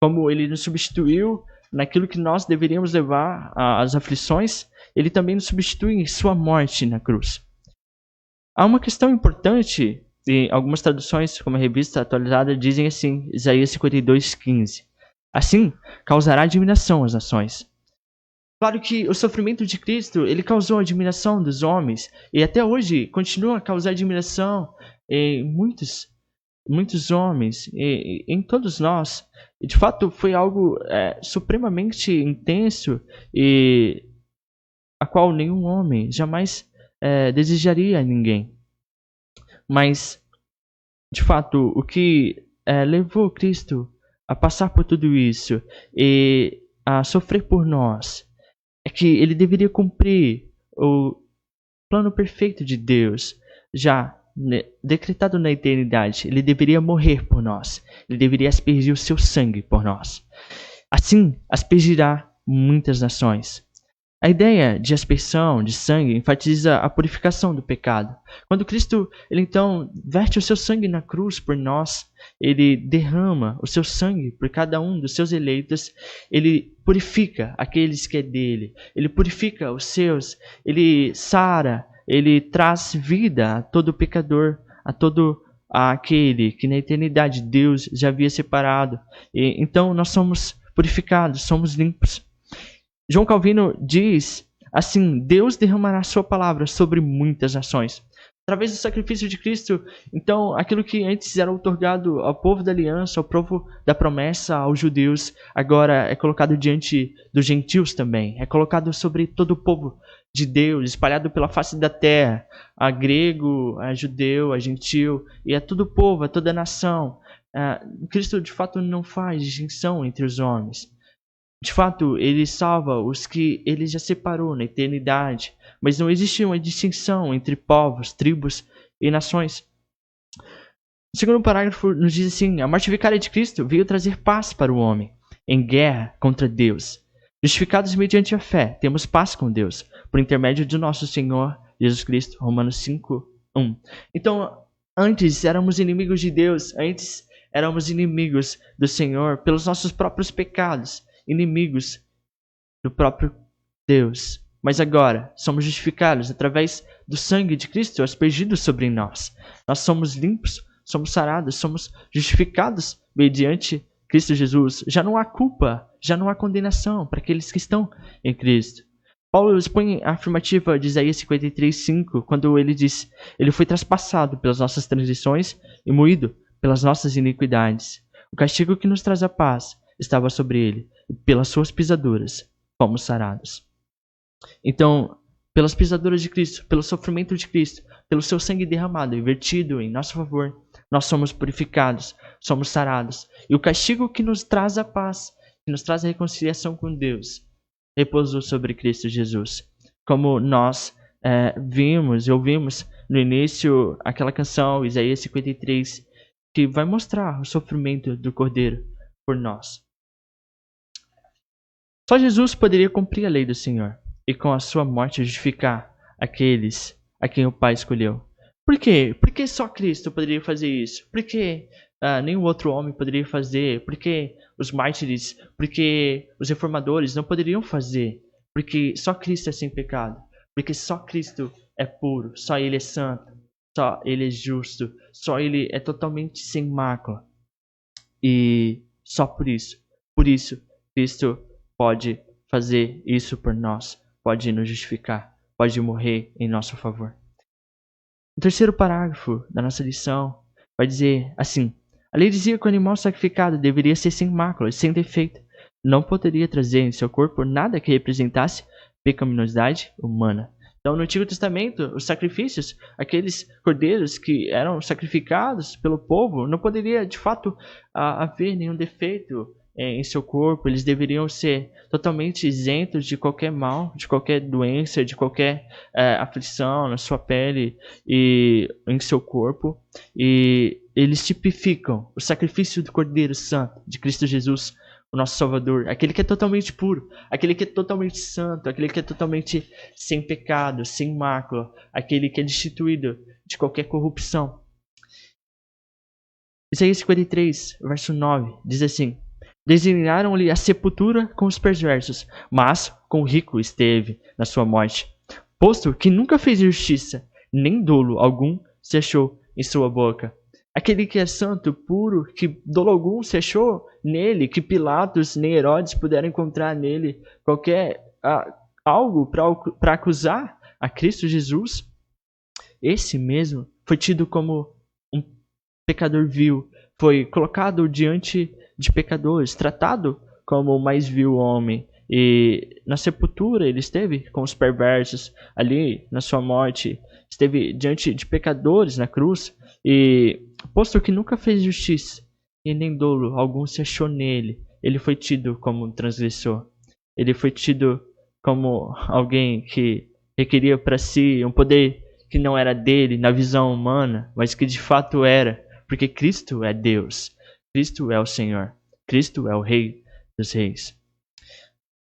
Como ele nos substituiu naquilo que nós deveríamos levar às aflições, ele também nos substitui em sua morte na cruz. Há uma questão importante, e algumas traduções, como a Revista Atualizada, dizem assim, Isaías 52:15. Assim, causará admiração às nações. Claro que o sofrimento de Cristo, ele causou admiração dos homens, e até hoje continua a causar admiração em muitos homens, e em todos nós. E de fato foi algo supremamente intenso, e a qual nenhum homem jamais desejaria a ninguém. Mas, de fato, o que levou Cristo a passar por tudo isso e a sofrer por nós é que ele deveria cumprir o plano perfeito de Deus, já decretado na eternidade. Ele deveria morrer por nós, ele deveria aspergir o seu sangue por nós. Assim, aspergirá muitas nações. A ideia de aspersão de sangue enfatiza a purificação do pecado. Quando Cristo, ele então verte o seu sangue na cruz por nós, ele derrama o seu sangue por cada um dos seus eleitos, ele purifica aqueles que é dele, ele purifica os seus, ele sara, ele traz vida a todo pecador, a todo aquele que na eternidade Deus já havia separado. E então nós somos purificados, somos limpos. João Calvino diz assim: Deus derramará sua palavra sobre muitas nações. Através do sacrifício de Cristo, então, aquilo que antes era otorgado ao povo da aliança, ao povo da promessa, aos judeus, agora é colocado diante dos gentios também. É colocado sobre todo o povo de Deus, espalhado pela face da terra, a grego, a judeu, a gentil, e a todo o povo, a toda a nação. Cristo, de fato, não faz distinção entre os homens. De fato, ele salva os que ele já separou na eternidade, mas não existe uma distinção entre povos, tribos e nações. O segundo parágrafo nos diz assim: a morte vicária de Cristo veio trazer paz para o homem em guerra contra Deus. Justificados mediante a fé, temos paz com Deus, por intermédio de nosso Senhor Jesus Cristo. Romanos 5:1. Então, antes éramos inimigos de Deus, antes éramos inimigos do Senhor pelos nossos próprios pecados, inimigos do próprio Deus. Mas agora somos justificados através do sangue de Cristo aspergido sobre nós. Nós somos limpos, somos sarados, somos justificados mediante Cristo Jesus. Já não há culpa, já não há condenação para aqueles que estão em Cristo. Paulo expõe a afirmativa de Isaías 53:5, quando ele diz: ele foi traspassado pelas nossas transgressões e moído pelas nossas iniquidades. O castigo que nos traz a paz estava sobre ele, e pelas suas pisaduras fomos sarados. Então, pelas pisaduras de Cristo, pelo sofrimento de Cristo, pelo seu sangue derramado e vertido em nosso favor, nós somos purificados, somos sarados. E o castigo que nos traz a paz, que nos traz a reconciliação com Deus, repousou sobre Cristo Jesus. Como nós vimos e ouvimos no início aquela canção, Isaías 53, que vai mostrar o sofrimento do Cordeiro por nós. Só Jesus poderia cumprir a lei do Senhor e com a sua morte justificar aqueles a quem o Pai escolheu. Por quê? Por que só Cristo poderia fazer isso? Por que nenhum outro homem poderia fazer? Por que os mártires? Por que os reformadores não poderiam fazer? Porque só Cristo é sem pecado. Porque só Cristo é puro. Só Ele é santo. Só Ele é justo. Só Ele é totalmente sem mácula. E só por isso Cristo pode fazer isso por nós. Pode nos justificar. Pode morrer em nosso favor. O terceiro parágrafo da nossa lição vai dizer assim: a lei dizia que o animal sacrificado deveria ser sem mácula e sem defeito. Não poderia trazer em seu corpo nada que representasse pecaminosidade humana. Então, no Antigo Testamento, os sacrifícios, aqueles cordeiros que eram sacrificados pelo povo, não poderia, de fato, haver nenhum defeito em seu corpo. Eles deveriam ser totalmente isentos de qualquer mal, de qualquer doença, de qualquer aflição na sua pele e em seu corpo. E eles tipificam o sacrifício do Cordeiro Santo, de Cristo Jesus, o nosso Salvador, aquele que é totalmente puro, aquele que é totalmente santo, aquele que é totalmente sem pecado, sem mácula, aquele que é destituído de qualquer corrupção. Isaías 53, verso 9, diz assim: designaram-lhe a sepultura com os perversos, mas com o rico esteve na sua morte, posto que nunca fez justiça, nem dolo algum se achou em sua boca. Aquele que é santo, puro, que dolo algum se achou nele, que Pilatos nem Herodes puderam encontrar nele qualquer algo para acusar a Cristo Jesus, esse mesmo foi tido como um pecador vil, foi colocado diante de pecadores, tratado como o mais vil homem. E na sepultura ele esteve com os perversos, ali na sua morte, esteve diante de pecadores na cruz. E posto que nunca fez justiça, e nem dolo algum se achou nele, ele foi tido como um transgressor. Ele foi tido como alguém que requeria para si um poder que não era dele na visão humana, mas que de fato era, porque Cristo é Deus, Cristo é o Senhor, Cristo é o Rei dos Reis.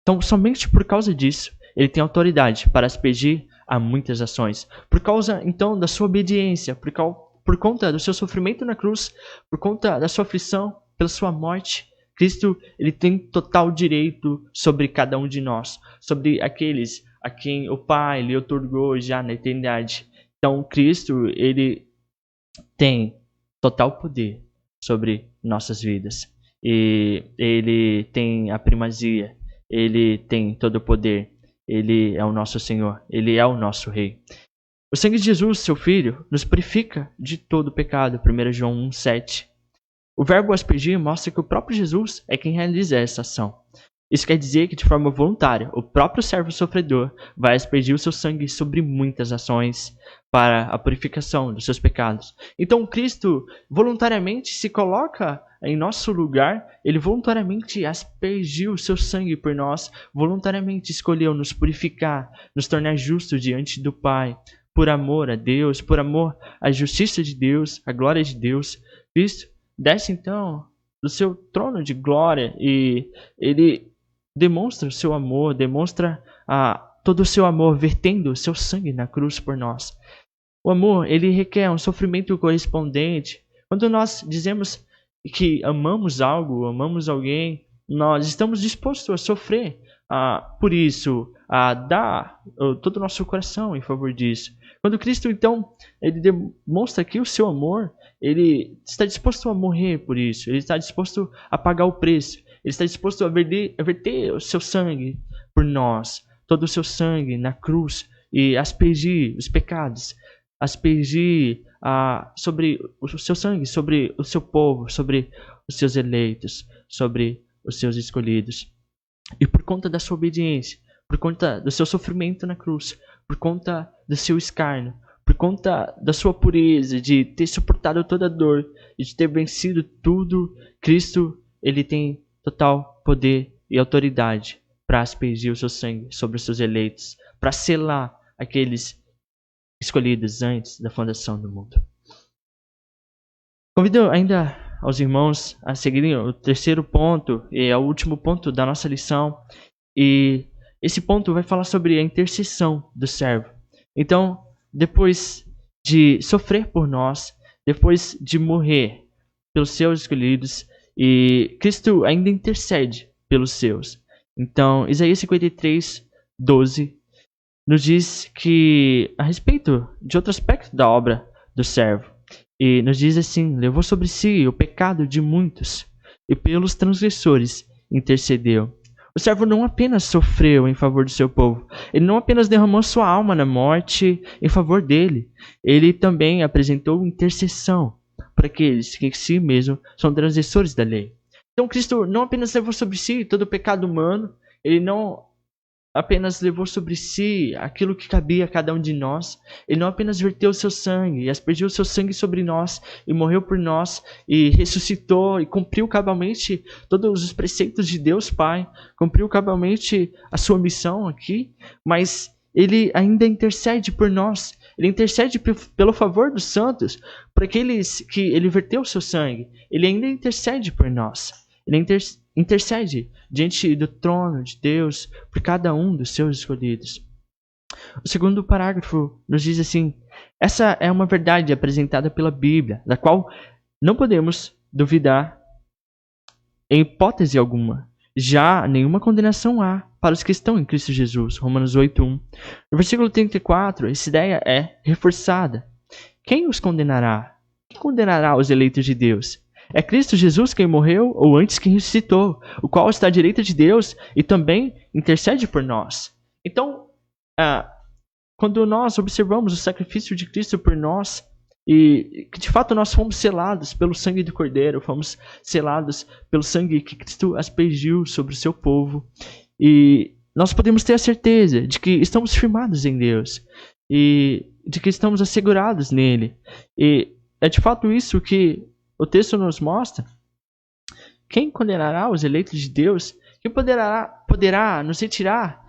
Então, somente por causa disso, ele tem autoridade para aspergir a muitas ações. Por causa, então, da sua obediência, por conta do seu sofrimento na cruz, por conta da sua aflição, pela sua morte, Cristo ele tem total direito sobre cada um de nós, sobre aqueles a quem o Pai lhe otorgou já na eternidade. Então, Cristo ele tem total poder sobre nossas vidas. E ele tem a primazia, ele tem todo o poder, ele é o nosso Senhor, ele é o nosso Rei. O sangue de Jesus, seu Filho, nos purifica de todo pecado. 1 João 1,7. O verbo aspergir mostra que o próprio Jesus é quem realiza essa ação. Isso quer dizer que, de forma voluntária, o próprio servo sofredor vai aspergir o seu sangue sobre muitas ações para a purificação dos seus pecados. Então, Cristo voluntariamente se coloca em nosso lugar, ele voluntariamente aspergiu o seu sangue por nós, voluntariamente escolheu nos purificar, nos tornar justos diante do Pai, por amor a Deus, por amor à justiça de Deus, à glória de Deus. Cristo desce então do seu trono de glória e ele demonstra o seu amor, demonstra todo o seu amor, vertendo o seu sangue na cruz por nós. O amor, ele requer um sofrimento correspondente. Quando nós dizemos que amamos algo, amamos alguém, nós estamos dispostos a sofrer por isso, a dar todo o nosso coração em favor disso. Quando Cristo, então, ele demonstra aqui o seu amor, ele está disposto a morrer por isso, ele está disposto a pagar o preço, ele está disposto a verter o seu sangue por nós, todo o seu sangue na cruz e aspergir os pecados, aspergir sobre o seu sangue, sobre o seu povo, sobre os seus eleitos, sobre os seus escolhidos. E por conta da sua obediência, por conta do seu sofrimento na cruz, por conta do seu escárnio, por conta da sua pureza, de ter suportado toda a dor e de ter vencido tudo, Cristo, ele tem total poder e autoridade para aspergir o seu sangue sobre os seus eleitos, para selar aqueles escolhidos antes da fundação do mundo. Convido ainda aos irmãos a seguirem o terceiro ponto, e é o último ponto da nossa lição, e esse ponto vai falar sobre a intercessão do servo. Então, depois de sofrer por nós, depois de morrer pelos seus escolhidos, e Cristo ainda intercede pelos seus. Então, Isaías 53:12 nos diz que, a respeito de outro aspecto da obra do servo, e nos diz assim: levou sobre si o pecado de muitos, e pelos transgressores intercedeu. O servo não apenas sofreu em favor do seu povo, ele não apenas derramou sua alma na morte em favor dele, ele também apresentou intercessão para aqueles que em si mesmo são transgressores da lei. Então Cristo não apenas levou sobre si todo o pecado humano, ele não apenas levou sobre si aquilo que cabia a cada um de nós, ele não apenas verteu o seu sangue e aspergiu o seu sangue sobre nós e morreu por nós e ressuscitou e cumpriu cabalmente todos os preceitos de Deus Pai, cumpriu cabalmente a sua missão aqui, mas ele ainda intercede por nós, ele intercede pelo favor dos santos, por aqueles que ele verteu o seu sangue, ele ainda intercede por nós, ele intercede diante do trono de Deus por cada um dos seus escolhidos. O segundo parágrafo nos diz assim: essa é uma verdade apresentada pela Bíblia, da qual não podemos duvidar em hipótese alguma. Já nenhuma condenação há para os que estão em Cristo Jesus. Romanos 8:1. No versículo 34, essa ideia é reforçada. Quem os condenará? Quem condenará os eleitos de Deus? É Cristo Jesus quem morreu, ou antes quem ressuscitou, o qual está à direita de Deus e também intercede por nós. Então, quando nós observamos o sacrifício de Cristo por nós, e que de fato nós fomos selados pelo sangue do Cordeiro, fomos selados pelo sangue que Cristo aspergiu sobre o seu povo, e nós podemos ter a certeza de que estamos firmados em Deus, e de que estamos assegurados nele. E é de fato isso que o texto nos mostra. Quem condenará os eleitos de Deus? Quem poderá nos retirar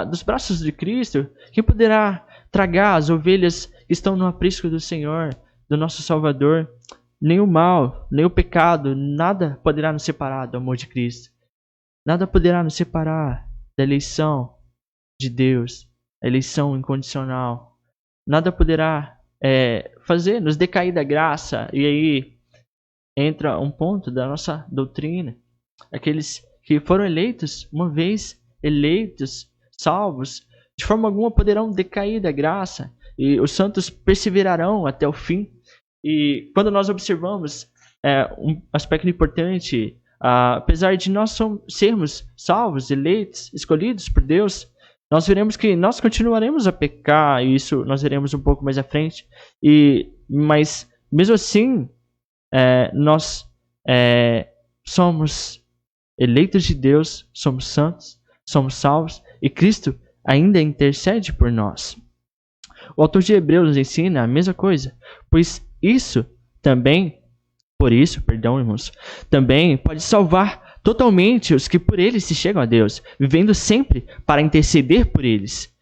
dos braços de Cristo? Quem poderá tragar as ovelhas que estão no aprisco do Senhor, do nosso Salvador? Nem o mal, nem o pecado, nada poderá nos separar do amor de Cristo. Nada poderá nos separar da eleição de Deus, a eleição incondicional. Nada poderá fazer-nos decair da graça. E aí entra um ponto da nossa doutrina. Aqueles que foram eleitos, uma vez eleitos, salvos, de forma alguma poderão decair da graça. E os santos perseverarão até o fim. E quando nós observamos um aspecto importante, apesar de nós sermos salvos, eleitos, escolhidos por Deus, nós veremos que nós continuaremos a pecar, e isso nós veremos um pouco mais à frente, mas mesmo assim, nós somos eleitos de Deus, somos santos, somos salvos, e Cristo ainda intercede por nós. O autor de Hebreus nos ensina a mesma coisa, pois irmãos, também pode salvar totalmente os que por ele se chegam a Deus, vivendo sempre para interceder por eles.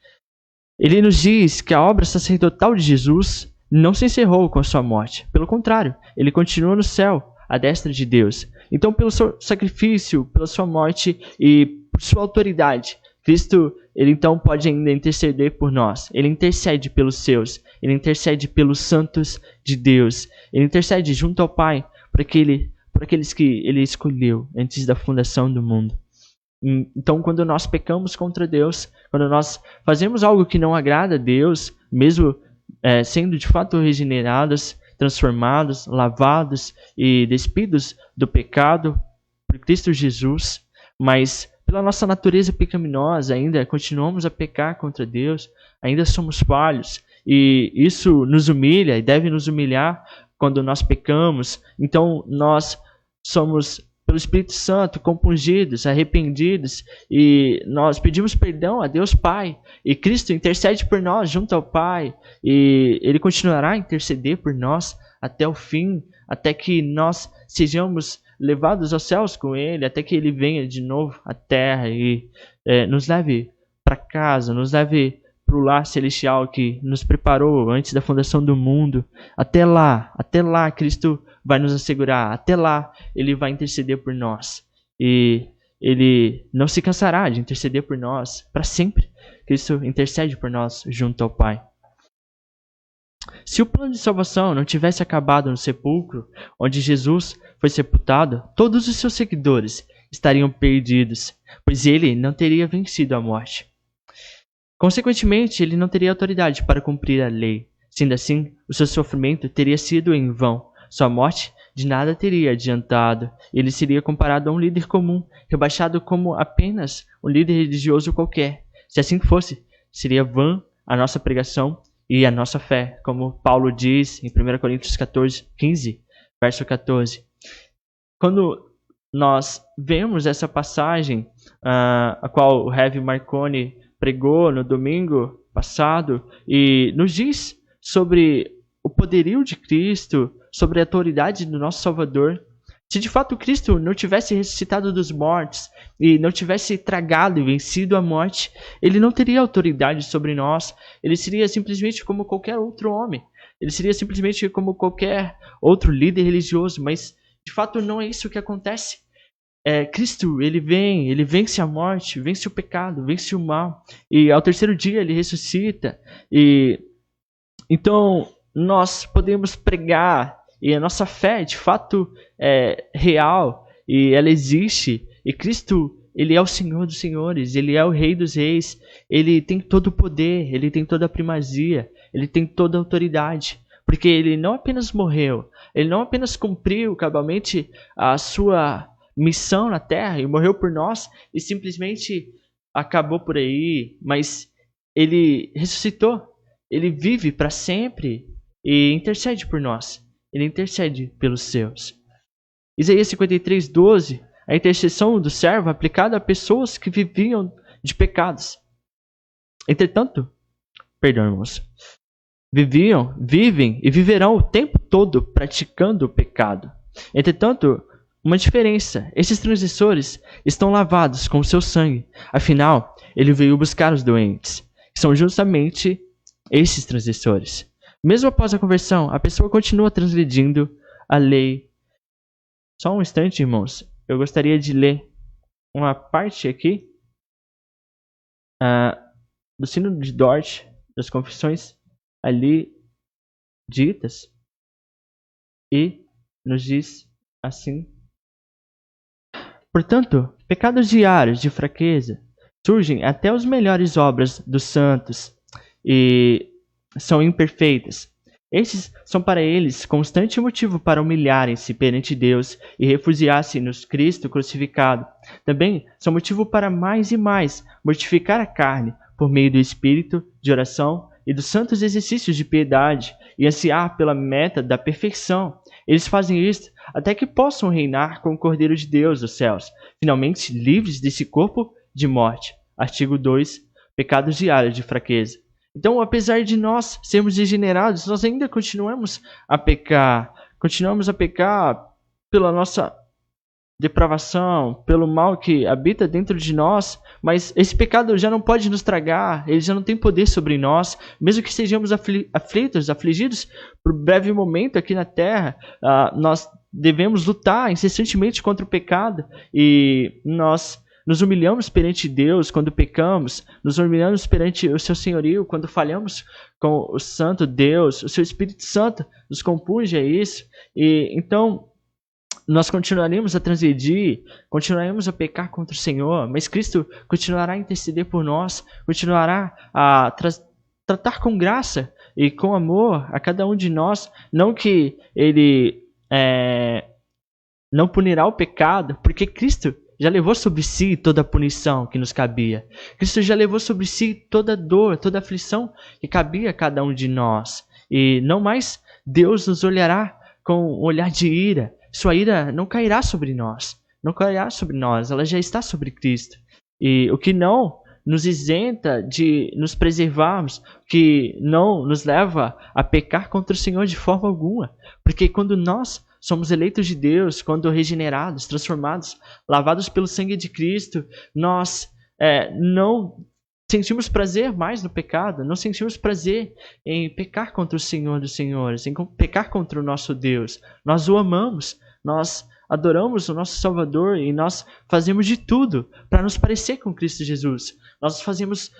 Ele nos diz que a obra sacerdotal de Jesus não se encerrou com a sua morte. Pelo contrário, ele continua no céu, à destra de Deus. Então, pelo seu sacrifício, pela sua morte e por sua autoridade, Cristo, ele então pode ainda interceder por nós. Ele intercede pelos seus, ele intercede pelos santos de Deus. Ele intercede junto ao Pai por aqueles que ele escolheu antes da fundação do mundo. Então, quando nós pecamos contra Deus, quando nós fazemos algo que não agrada a Deus, mesmo sendo de fato regenerados, transformados, lavados e despidos do pecado por Cristo Jesus, mas pela nossa natureza pecaminosa ainda continuamos a pecar contra Deus, ainda somos falhos, e isso nos humilha e deve nos humilhar quando nós pecamos. Então nós somos, pelo Espírito Santo, compungidos, arrependidos, e nós pedimos perdão a Deus Pai, e Cristo intercede por nós junto ao Pai, e Ele continuará a interceder por nós até o fim, até que nós sejamos levados aos céus com Ele, até que Ele venha de novo à terra e nos leve para casa, nos leve para o lar celestial que nos preparou antes da fundação do mundo. Até lá, Cristo vai nos assegurar, até lá Ele vai interceder por nós. E Ele não se cansará de interceder por nós para sempre. Cristo intercede por nós junto ao Pai. Se o plano de salvação não tivesse acabado no sepulcro, onde Jesus foi sepultado, todos os seus seguidores estariam perdidos, pois ele não teria vencido a morte. Consequentemente, ele não teria autoridade para cumprir a lei. Sendo assim, o seu sofrimento teria sido em vão. Sua morte de nada teria adiantado. Ele seria comparado a um líder comum, rebaixado como apenas um líder religioso qualquer. Se assim fosse, seria vã a nossa pregação e a nossa fé, como Paulo diz em 1 Coríntios 15, verso 14. Quando nós vemos essa passagem, a qual o Heavy Marconi pregou no domingo passado, e nos diz sobre o poderio de Cristo, sobre a autoridade do nosso Salvador. Se de fato Cristo não tivesse ressuscitado dos mortos e não tivesse tragado e vencido a morte, ele não teria autoridade sobre nós. Ele seria simplesmente como qualquer outro homem. Ele seria simplesmente como qualquer outro líder religioso, mas de fato não é isso que acontece. Cristo, ele vence a morte, vence o pecado, vence o mal, e ao terceiro dia ele ressuscita. E então nós podemos pregar, e a nossa fé de fato é real, e ela existe, e Cristo, ele é o Senhor dos senhores, ele é o Rei dos reis, ele tem todo o poder, ele tem toda a primazia, ele tem toda a autoridade, porque ele não apenas morreu, ele não apenas cumpriu cabalmente a sua missão na terra e morreu por nós e simplesmente acabou por aí, mas ele ressuscitou, ele vive para sempre e intercede por nós, ele intercede pelos seus. Isaías 53:12, a intercessão do servo aplicada a pessoas que viviam de pecados. Entretanto, irmãos, vivem e viverão o tempo todo praticando o pecado. Entretanto, uma diferença: esses transgressores estão lavados com o seu sangue. Afinal, ele veio buscar os doentes, que são justamente esses transgressores. Mesmo após a conversão, a pessoa continua transgredindo a lei. Só um instante, irmãos. Eu gostaria de ler uma parte aqui do Sínodo de Dort, das confissões ali ditas, e nos diz assim: portanto, pecados diários de fraqueza surgem até as melhores obras dos santos e são imperfeitas. Estes são para eles constante motivo para humilharem-se perante Deus e refugiar-se no Cristo crucificado. Também são motivo para mais e mais mortificar a carne, por meio do espírito de oração e dos santos exercícios de piedade e ansiar pela meta da perfeição. Eles fazem isso até que possam reinar com o Cordeiro de Deus dos céus, finalmente livres desse corpo de morte. Artigo 2. Pecados diários de fraqueza. Então, apesar de nós sermos degenerados, nós ainda continuamos a pecar. Continuamos a pecar pela nossa depravação, pelo mal que habita dentro de nós, mas esse pecado já não pode nos tragar, ele já não tem poder sobre nós, mesmo que sejamos aflitos, afligidos por breve momento aqui na terra, nós devemos lutar incessantemente contra o pecado e nós nos humilhamos perante Deus quando pecamos, nos humilhamos perante o seu senhorio quando falhamos com o santo Deus, o seu Espírito Santo nos compunge a isso, e então nós continuaremos a transgredir, continuaremos a pecar contra o Senhor, mas Cristo continuará a interceder por nós, continuará a tratar com graça e com amor a cada um de nós, não que Ele não punirá o pecado, porque Cristo já levou sobre si toda a punição que nos cabia. Cristo já levou sobre si toda a dor, toda a aflição que cabia a cada um de nós. E não mais Deus nos olhará com um olhar de ira. Sua ira não cairá sobre nós. Não cairá sobre nós. Ela já está sobre Cristo. E o que não nos isenta de nos preservarmos, que não nos leva a pecar contra o Senhor de forma alguma. Porque quando nós somos eleitos de Deus, quando regenerados, transformados, lavados pelo sangue de Cristo, nós não sentimos prazer mais no pecado, não sentimos prazer em pecar contra o Senhor dos Senhores, em pecar contra o nosso Deus. Nós o amamos, nós adoramos o nosso Salvador e nós fazemos de tudo para nos parecer com Cristo Jesus. Nós fazemos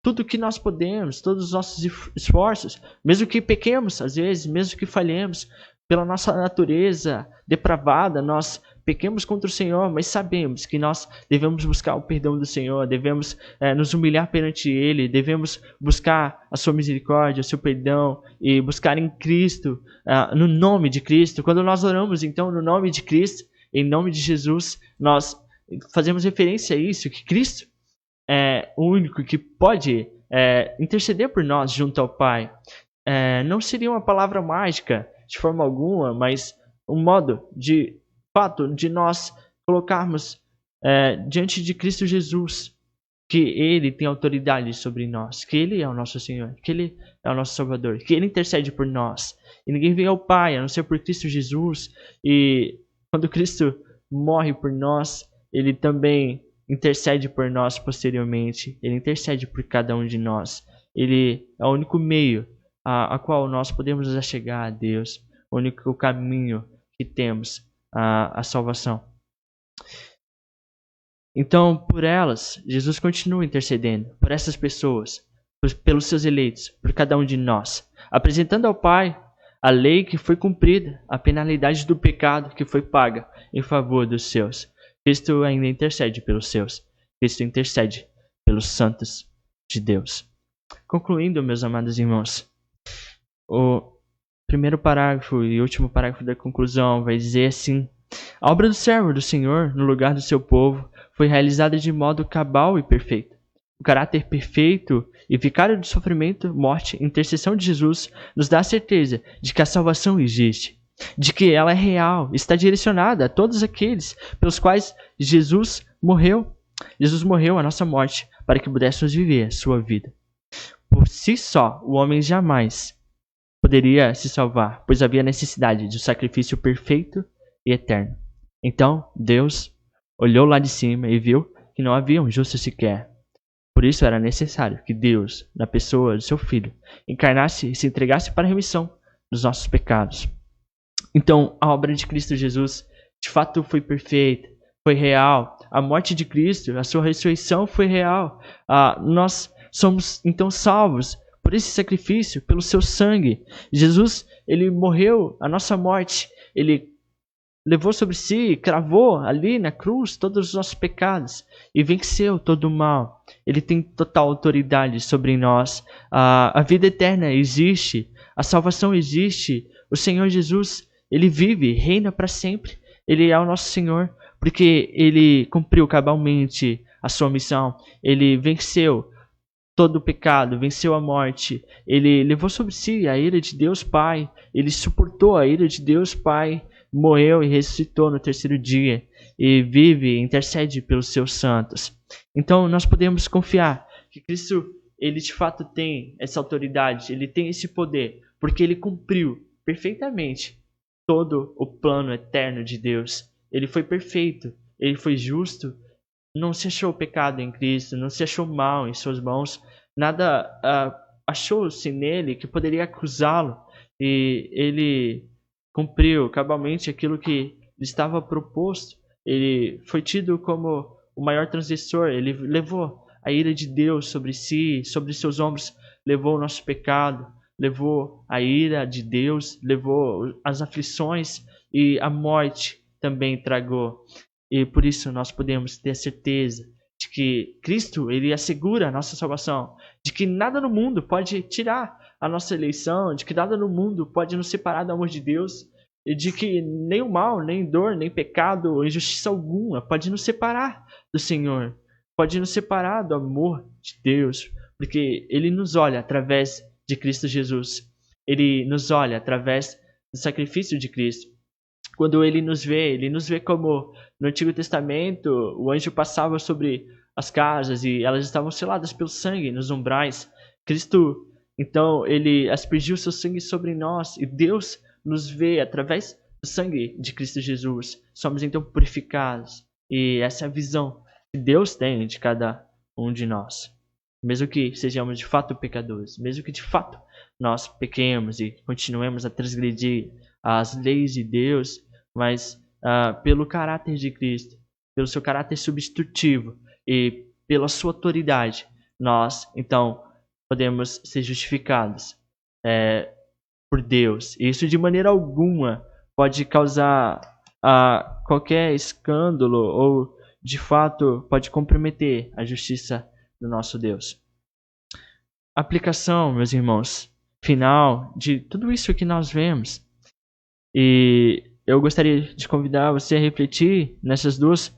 tudo o que nós podemos, todos os nossos esforços, mesmo que pequemos às vezes, mesmo que falhemos, pela nossa natureza depravada, nós pequemos contra o Senhor, mas sabemos que nós devemos buscar o perdão do Senhor, devemos nos humilhar perante Ele, devemos buscar a sua misericórdia, o seu perdão e buscar em Cristo, no nome de Cristo. Quando nós oramos, então, no nome de Cristo, em nome de Jesus, nós fazemos referência a isso, que Cristo é o único que pode interceder por nós junto ao Pai. Não seria uma palavra mágica, de forma alguma, mas um modo de fato de nós colocarmos diante de Cristo Jesus que Ele tem autoridade sobre nós, que Ele é o nosso Senhor, que Ele é o nosso Salvador, que Ele intercede por nós. E ninguém vem ao Pai a não ser por Cristo Jesus. E quando Cristo morre por nós, Ele também intercede por nós posteriormente. Ele intercede por cada um de nós. Ele é o único meio a qual nós podemos nos achegar a Deus, o único caminho que temos a salvação. Então, por elas, Jesus continua intercedendo, por essas pessoas, pelos seus eleitos, por cada um de nós, apresentando ao Pai a lei que foi cumprida, a penalidade do pecado que foi paga em favor dos seus. Cristo ainda intercede pelos seus. Cristo intercede pelos santos de Deus. Concluindo, meus amados irmãos, o primeiro parágrafo e último parágrafo da conclusão vai dizer assim: a obra do servo do Senhor no lugar do seu povo foi realizada de modo cabal e perfeito. O caráter perfeito e vicário do sofrimento, morte e intercessão de Jesus nos dá a certeza de que a salvação existe, de que ela é real, está direcionada a todos aqueles pelos quais Jesus morreu. Jesus morreu a nossa morte para que pudéssemos viver a sua vida. Por si só, o homem jamais poderia se salvar, pois havia necessidade de um sacrifício perfeito e eterno. Então, Deus olhou lá de cima e viu que não havia um justo sequer. Por isso era necessário que Deus, na pessoa do seu Filho, encarnasse e se entregasse para a remissão dos nossos pecados. Então, a obra de Cristo Jesus, de fato, foi perfeita, foi real. A morte de Cristo, a sua ressurreição foi real. Nós somos, então, salvos por esse sacrifício, pelo seu sangue. Jesus, ele morreu a nossa morte. Ele levou sobre si, cravou ali na cruz todos os nossos pecados e venceu todo o mal. Ele tem total autoridade sobre nós. A vida eterna existe, a salvação existe. O Senhor Jesus, ele vive, reina para sempre. Ele é o nosso Senhor, porque ele cumpriu cabalmente a sua missão. Ele venceu todo o pecado, venceu a morte. Ele levou sobre si a ira de Deus Pai. Ele suportou a ira de Deus Pai, morreu e ressuscitou no terceiro dia. E vive e intercede pelos seus santos. Então nós podemos confiar que Cristo, ele de fato tem essa autoridade, ele tem esse poder, porque ele cumpriu perfeitamente todo o plano eterno de Deus. Ele foi perfeito, ele foi justo, não se achou pecado em Cristo, não se achou mal em suas mãos, nada achou-se nele que poderia acusá-lo, e ele cumpriu cabalmente aquilo que lhe estava proposto. Ele foi tido como o maior transgressor, ele levou a ira de Deus sobre si, sobre seus ombros, levou o nosso pecado, levou a ira de Deus, levou as aflições e a morte também tragou. E por isso nós podemos ter a certeza de que Cristo, ele assegura a nossa salvação, de que nada no mundo pode tirar a nossa eleição, de que nada no mundo pode nos separar do amor de Deus, e de que nem o mal, nem dor, nem pecado, injustiça alguma pode nos separar do Senhor, pode nos separar do amor de Deus, porque ele nos olha através de Cristo Jesus. Ele nos olha através do sacrifício de Cristo. Quando ele nos vê como no Antigo Testamento o anjo passava sobre as casas e elas estavam seladas pelo sangue nos umbrais. Cristo, então, ele aspergiu seu sangue sobre nós e Deus nos vê através do sangue de Cristo Jesus. Somos então purificados, e essa é a visão que Deus tem de cada um de nós. Mesmo que sejamos de fato pecadores, mesmo que de fato nós pequemos e continuemos a transgredir as leis de Deus, mas pelo caráter de Cristo, pelo seu caráter substitutivo e pela sua autoridade, nós então podemos ser justificados por Deus. E isso de maneira alguma pode causar qualquer escândalo ou de fato pode comprometer a justiça do nosso Deus. Aplicação, meus irmãos, final de tudo isso que nós vemos. E eu gostaria de convidar você a refletir nessas duas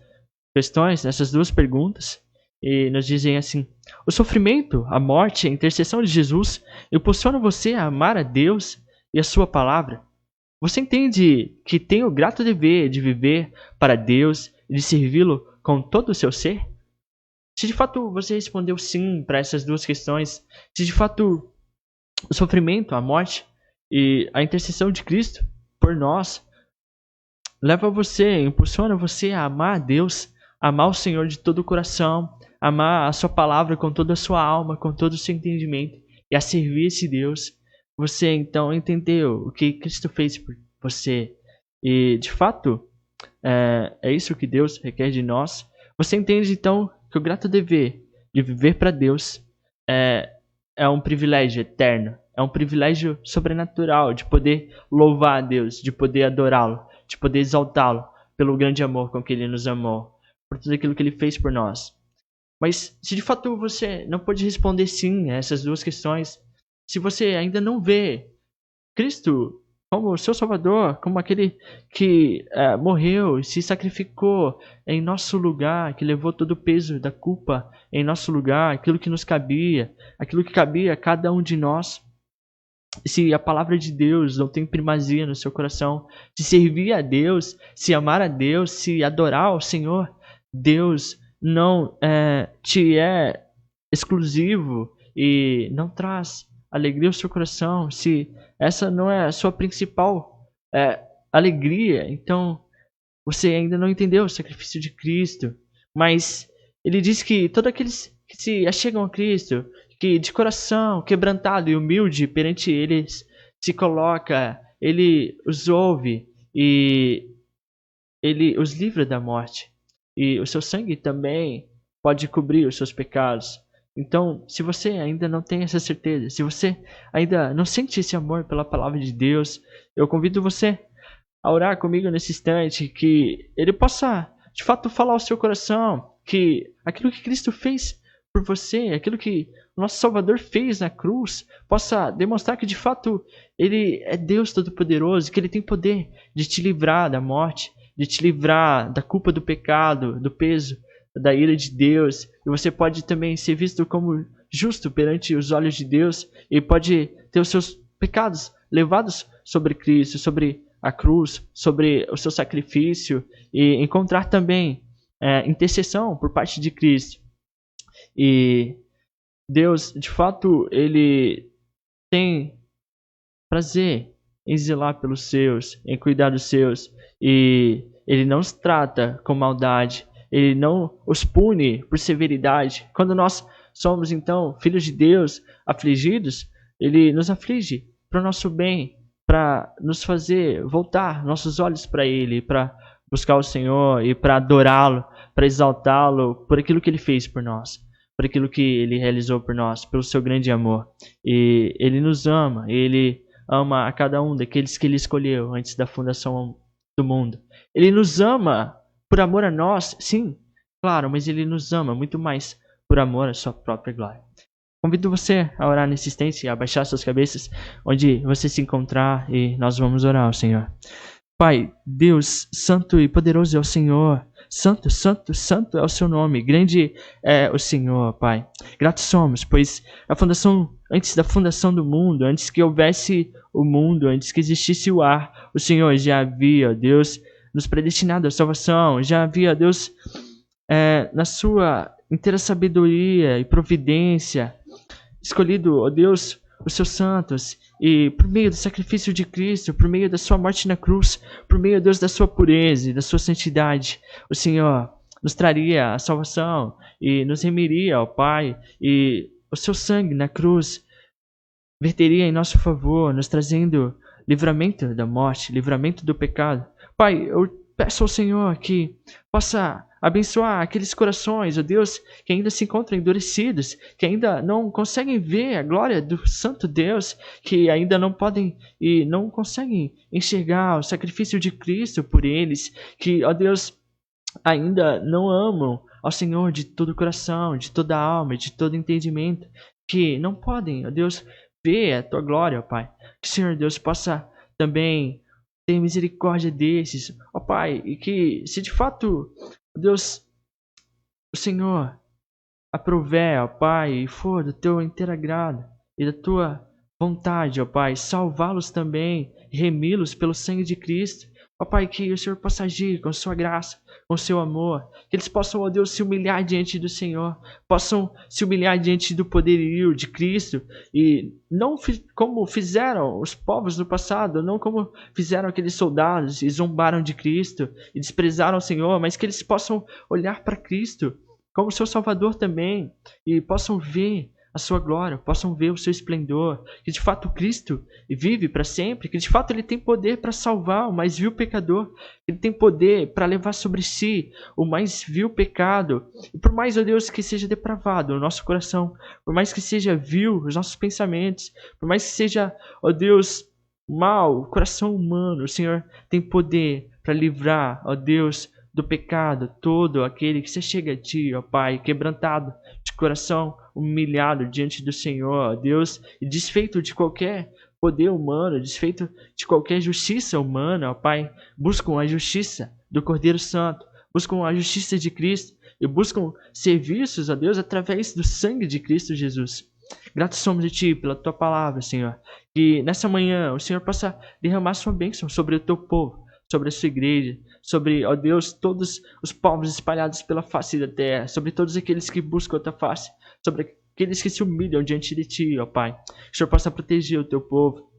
questões, nessas duas perguntas. E nos dizem assim: o sofrimento, a morte, a intercessão de Jesus impulsiona você a amar a Deus e a sua palavra? Você entende que tem o grato dever de viver para Deus e de servi-lo com todo o seu ser? Se de fato você respondeu sim para essas duas questões, se de fato o sofrimento, a morte e a intercessão de Cristo por nós leva você, impulsiona você a amar a Deus, amar o Senhor de todo o coração, amar a sua palavra com toda a sua alma, com todo o seu entendimento e a servir esse Deus, você então entendeu o que Cristo fez por você. E de fato é isso que Deus requer de nós. Você entende então que o grato dever de viver para Deus é um privilégio eterno, é um privilégio sobrenatural de poder louvar a Deus, de poder adorá-lo, de poder exaltá-lo pelo grande amor com que Ele nos amou, por tudo aquilo que Ele fez por nós. Mas se de fato você não pode responder sim a essas duas questões, se você ainda não vê Cristo como o seu Salvador, como aquele que morreu e se sacrificou em nosso lugar, que levou todo o peso da culpa em nosso lugar, aquilo que nos cabia, aquilo que cabia a cada um de nós. Se a palavra de Deus não tem primazia no seu coração, se servir a Deus, se amar a Deus, se adorar ao Senhor, Deus não te é exclusivo e não traz alegria ao seu coração, se essa não é a sua principal alegria, então você ainda não entendeu o sacrifício de Cristo. Mas ele diz que todos aqueles que se achegam a Cristo, que de coração quebrantado e humilde perante eles se coloca, ele os ouve e ele os livra da morte. E o seu sangue também pode cobrir os seus pecados. Então, se você ainda não tem essa certeza, se você ainda não sente esse amor pela palavra de Deus, eu convido você a orar comigo nesse instante, que Ele possa, de fato, falar ao seu coração, que aquilo que Cristo fez por você, aquilo que o nosso Salvador fez na cruz, possa demonstrar que, de fato, Ele é Deus Todo-Poderoso, que Ele tem poder de te livrar da morte, de te livrar da culpa do pecado, do peso da ira de Deus, e você pode também ser visto como justo perante os olhos de Deus, e pode ter os seus pecados levados sobre Cristo, sobre a cruz, sobre o seu sacrifício, e encontrar também intercessão por parte de Cristo. E Deus, de fato, Ele tem prazer em zelar pelos seus, em cuidar dos seus, e Ele não os trata com maldade, Ele não os pune por severidade. Quando nós somos, então, filhos de Deus, afligidos, Ele nos aflige para o nosso bem, para nos fazer voltar nossos olhos para Ele, para buscar o Senhor e para adorá-lo, para exaltá-lo por aquilo que Ele fez por nós, por aquilo que Ele realizou por nós, pelo seu grande amor. E Ele nos ama, Ele ama a cada um daqueles que Ele escolheu antes da fundação do mundo. Ele nos ama por amor a nós, sim, claro, mas Ele nos ama muito mais por amor à sua própria glória. Convido você a orar nesse instante e a abaixar suas cabeças onde você se encontrar, e nós vamos orar ao Senhor. Pai, Deus, santo e poderoso é o Senhor. Santo, santo, santo é o seu nome. Grande é o Senhor, Pai. Gratos somos, pois antes da fundação do mundo, antes que houvesse o mundo, antes que existisse o ar, o Senhor já havia, Deus, nos predestinado à salvação. Já havia, Deus, na sua inteira sabedoria e providência, escolhido, ó Deus, os seus santos, e por meio do sacrifício de Cristo, por meio da sua morte na cruz, por meio, Deus, da sua pureza e da sua santidade, o Senhor nos traria a salvação e nos remiria, ó Pai, e o seu sangue na cruz verteria em nosso favor, nos trazendo livramento da morte, livramento do pecado. Pai, eu peço ao Senhor que possa abençoar aqueles corações, ó Deus, que ainda se encontram endurecidos, que ainda não conseguem ver a glória do Santo Deus, que ainda não podem e não conseguem enxergar o sacrifício de Cristo por eles, que, ó Deus, ainda não amam ao Senhor de todo o coração, de toda a alma, de todo entendimento, que não podem, ó Deus, ver a Tua glória, ó Pai. Que o Senhor, Deus, possa também ter misericórdia desses, ó Pai, e que, se de fato, Deus, o Senhor aprover, ó Pai, e for do Teu inteiro agrado e da Tua vontade, ó Pai, salvá-los também, remi-los pelo sangue de Cristo, ó Pai, que o Senhor possa agir com Sua graça, com Seu amor, que eles possam, ó Deus, se humilhar diante do Senhor, possam se humilhar diante do poderio de Cristo, e não como fizeram os povos no passado, não como fizeram aqueles soldados e zombaram de Cristo e desprezaram o Senhor, mas que eles possam olhar para Cristo como seu Salvador também, e possam ver a sua glória, possam ver o seu esplendor, que de fato Cristo vive para sempre, que de fato Ele tem poder para salvar o mais vil pecador, Ele tem poder para levar sobre si o mais vil pecado, e por mais, ó Deus, que seja depravado o nosso coração, por mais que seja vil os nossos pensamentos, por mais que seja, ó Deus, mal o coração humano, o Senhor tem poder para livrar, ó Deus, do pecado todo aquele que se chega a Ti, ó Pai, quebrantado de coração, humilhado diante do Senhor, ó Deus, e desfeito de qualquer poder humano, desfeito de qualquer justiça humana, ó Pai, buscam a justiça do Cordeiro Santo, buscam a justiça de Cristo e buscam serviços a Deus através do sangue de Cristo Jesus. Gratos somos de Ti pela Tua palavra, Senhor, que nessa manhã o Senhor possa derramar Sua bênção sobre o Teu povo, sobre a Sua igreja, sobre, ó Deus, todos os povos espalhados pela face da terra, sobre todos aqueles que buscam a Tua face, sobre aqueles que se humilham diante de Ti, ó Pai. Que o Senhor possa proteger o Teu povo,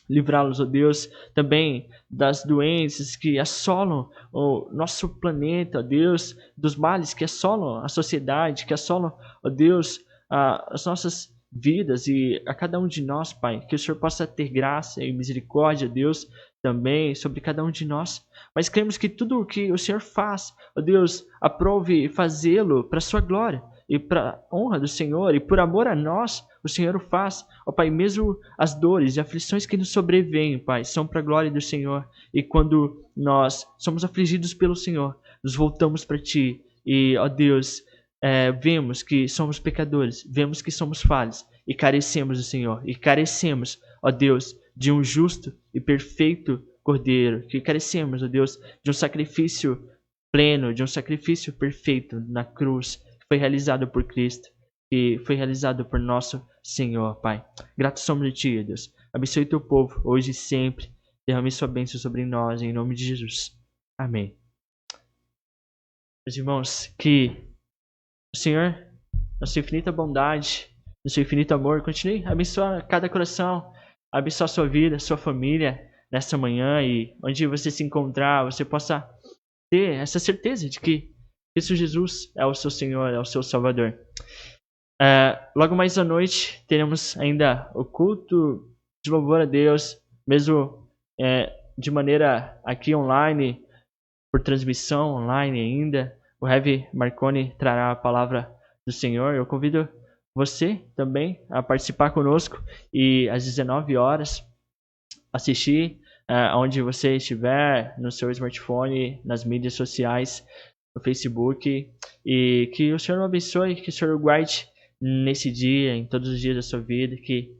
livrá-los, ó Deus, também das doenças que assolam o nosso planeta, ó Deus, dos males que assolam a sociedade, que assolam, ó Deus, as nossas vidas e a cada um de nós, Pai. Que o Senhor possa ter graça e misericórdia, Deus, também sobre cada um de nós. Mas cremos que tudo o que o Senhor faz, ó Deus, aprove fazê-lo para a Sua glória e para a honra do Senhor, e por amor a nós, o Senhor o faz, ó Pai. Mesmo as dores e aflições que nos sobrevêm, Pai, são para a glória do Senhor, e quando nós somos afligidos pelo Senhor, nos voltamos para Ti, e, ó Deus, vemos que somos pecadores, vemos que somos falhos, e carecemos do Senhor, e carecemos, ó Deus, de um justo e perfeito Cordeiro, que carecemos, ó Deus, de um sacrifício pleno, de um sacrifício perfeito na cruz, que foi realizado por Cristo, que foi realizado por nosso Senhor, Pai. Gratos somos de Ti, Deus. Abençoe Teu povo, hoje e sempre. Derrame Sua bênção sobre nós, em nome de Jesus. Amém. Meus irmãos, que o Senhor, na Sua infinita bondade, no Seu infinito amor, continue a abençoar cada coração, abençoar a sua vida, sua família, nesta manhã, e onde você se encontrar, você possa ter essa certeza de que Cristo Jesus é o seu Senhor, é o seu Salvador. Logo mais à noite teremos ainda o culto de louvor a Deus, mesmo de maneira aqui online, por transmissão online ainda. O Heavy Marconi trará a palavra do Senhor. Eu convido você também a participar conosco e às 19 horas assistir onde você estiver, no seu smartphone, nas mídias sociais, no Facebook, e que o Senhor o abençoe, que o Senhor o guarde nesse dia, em todos os dias da sua vida, que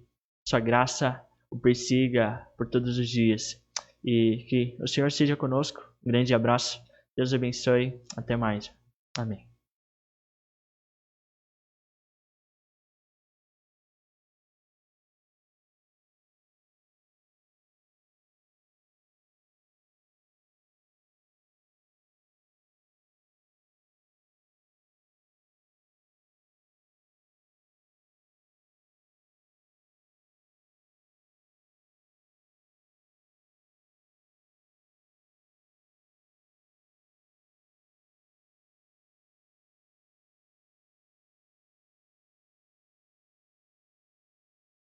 sua graça o persiga por todos os dias, e que o Senhor seja conosco. Um grande abraço, Deus abençoe, até mais, amém.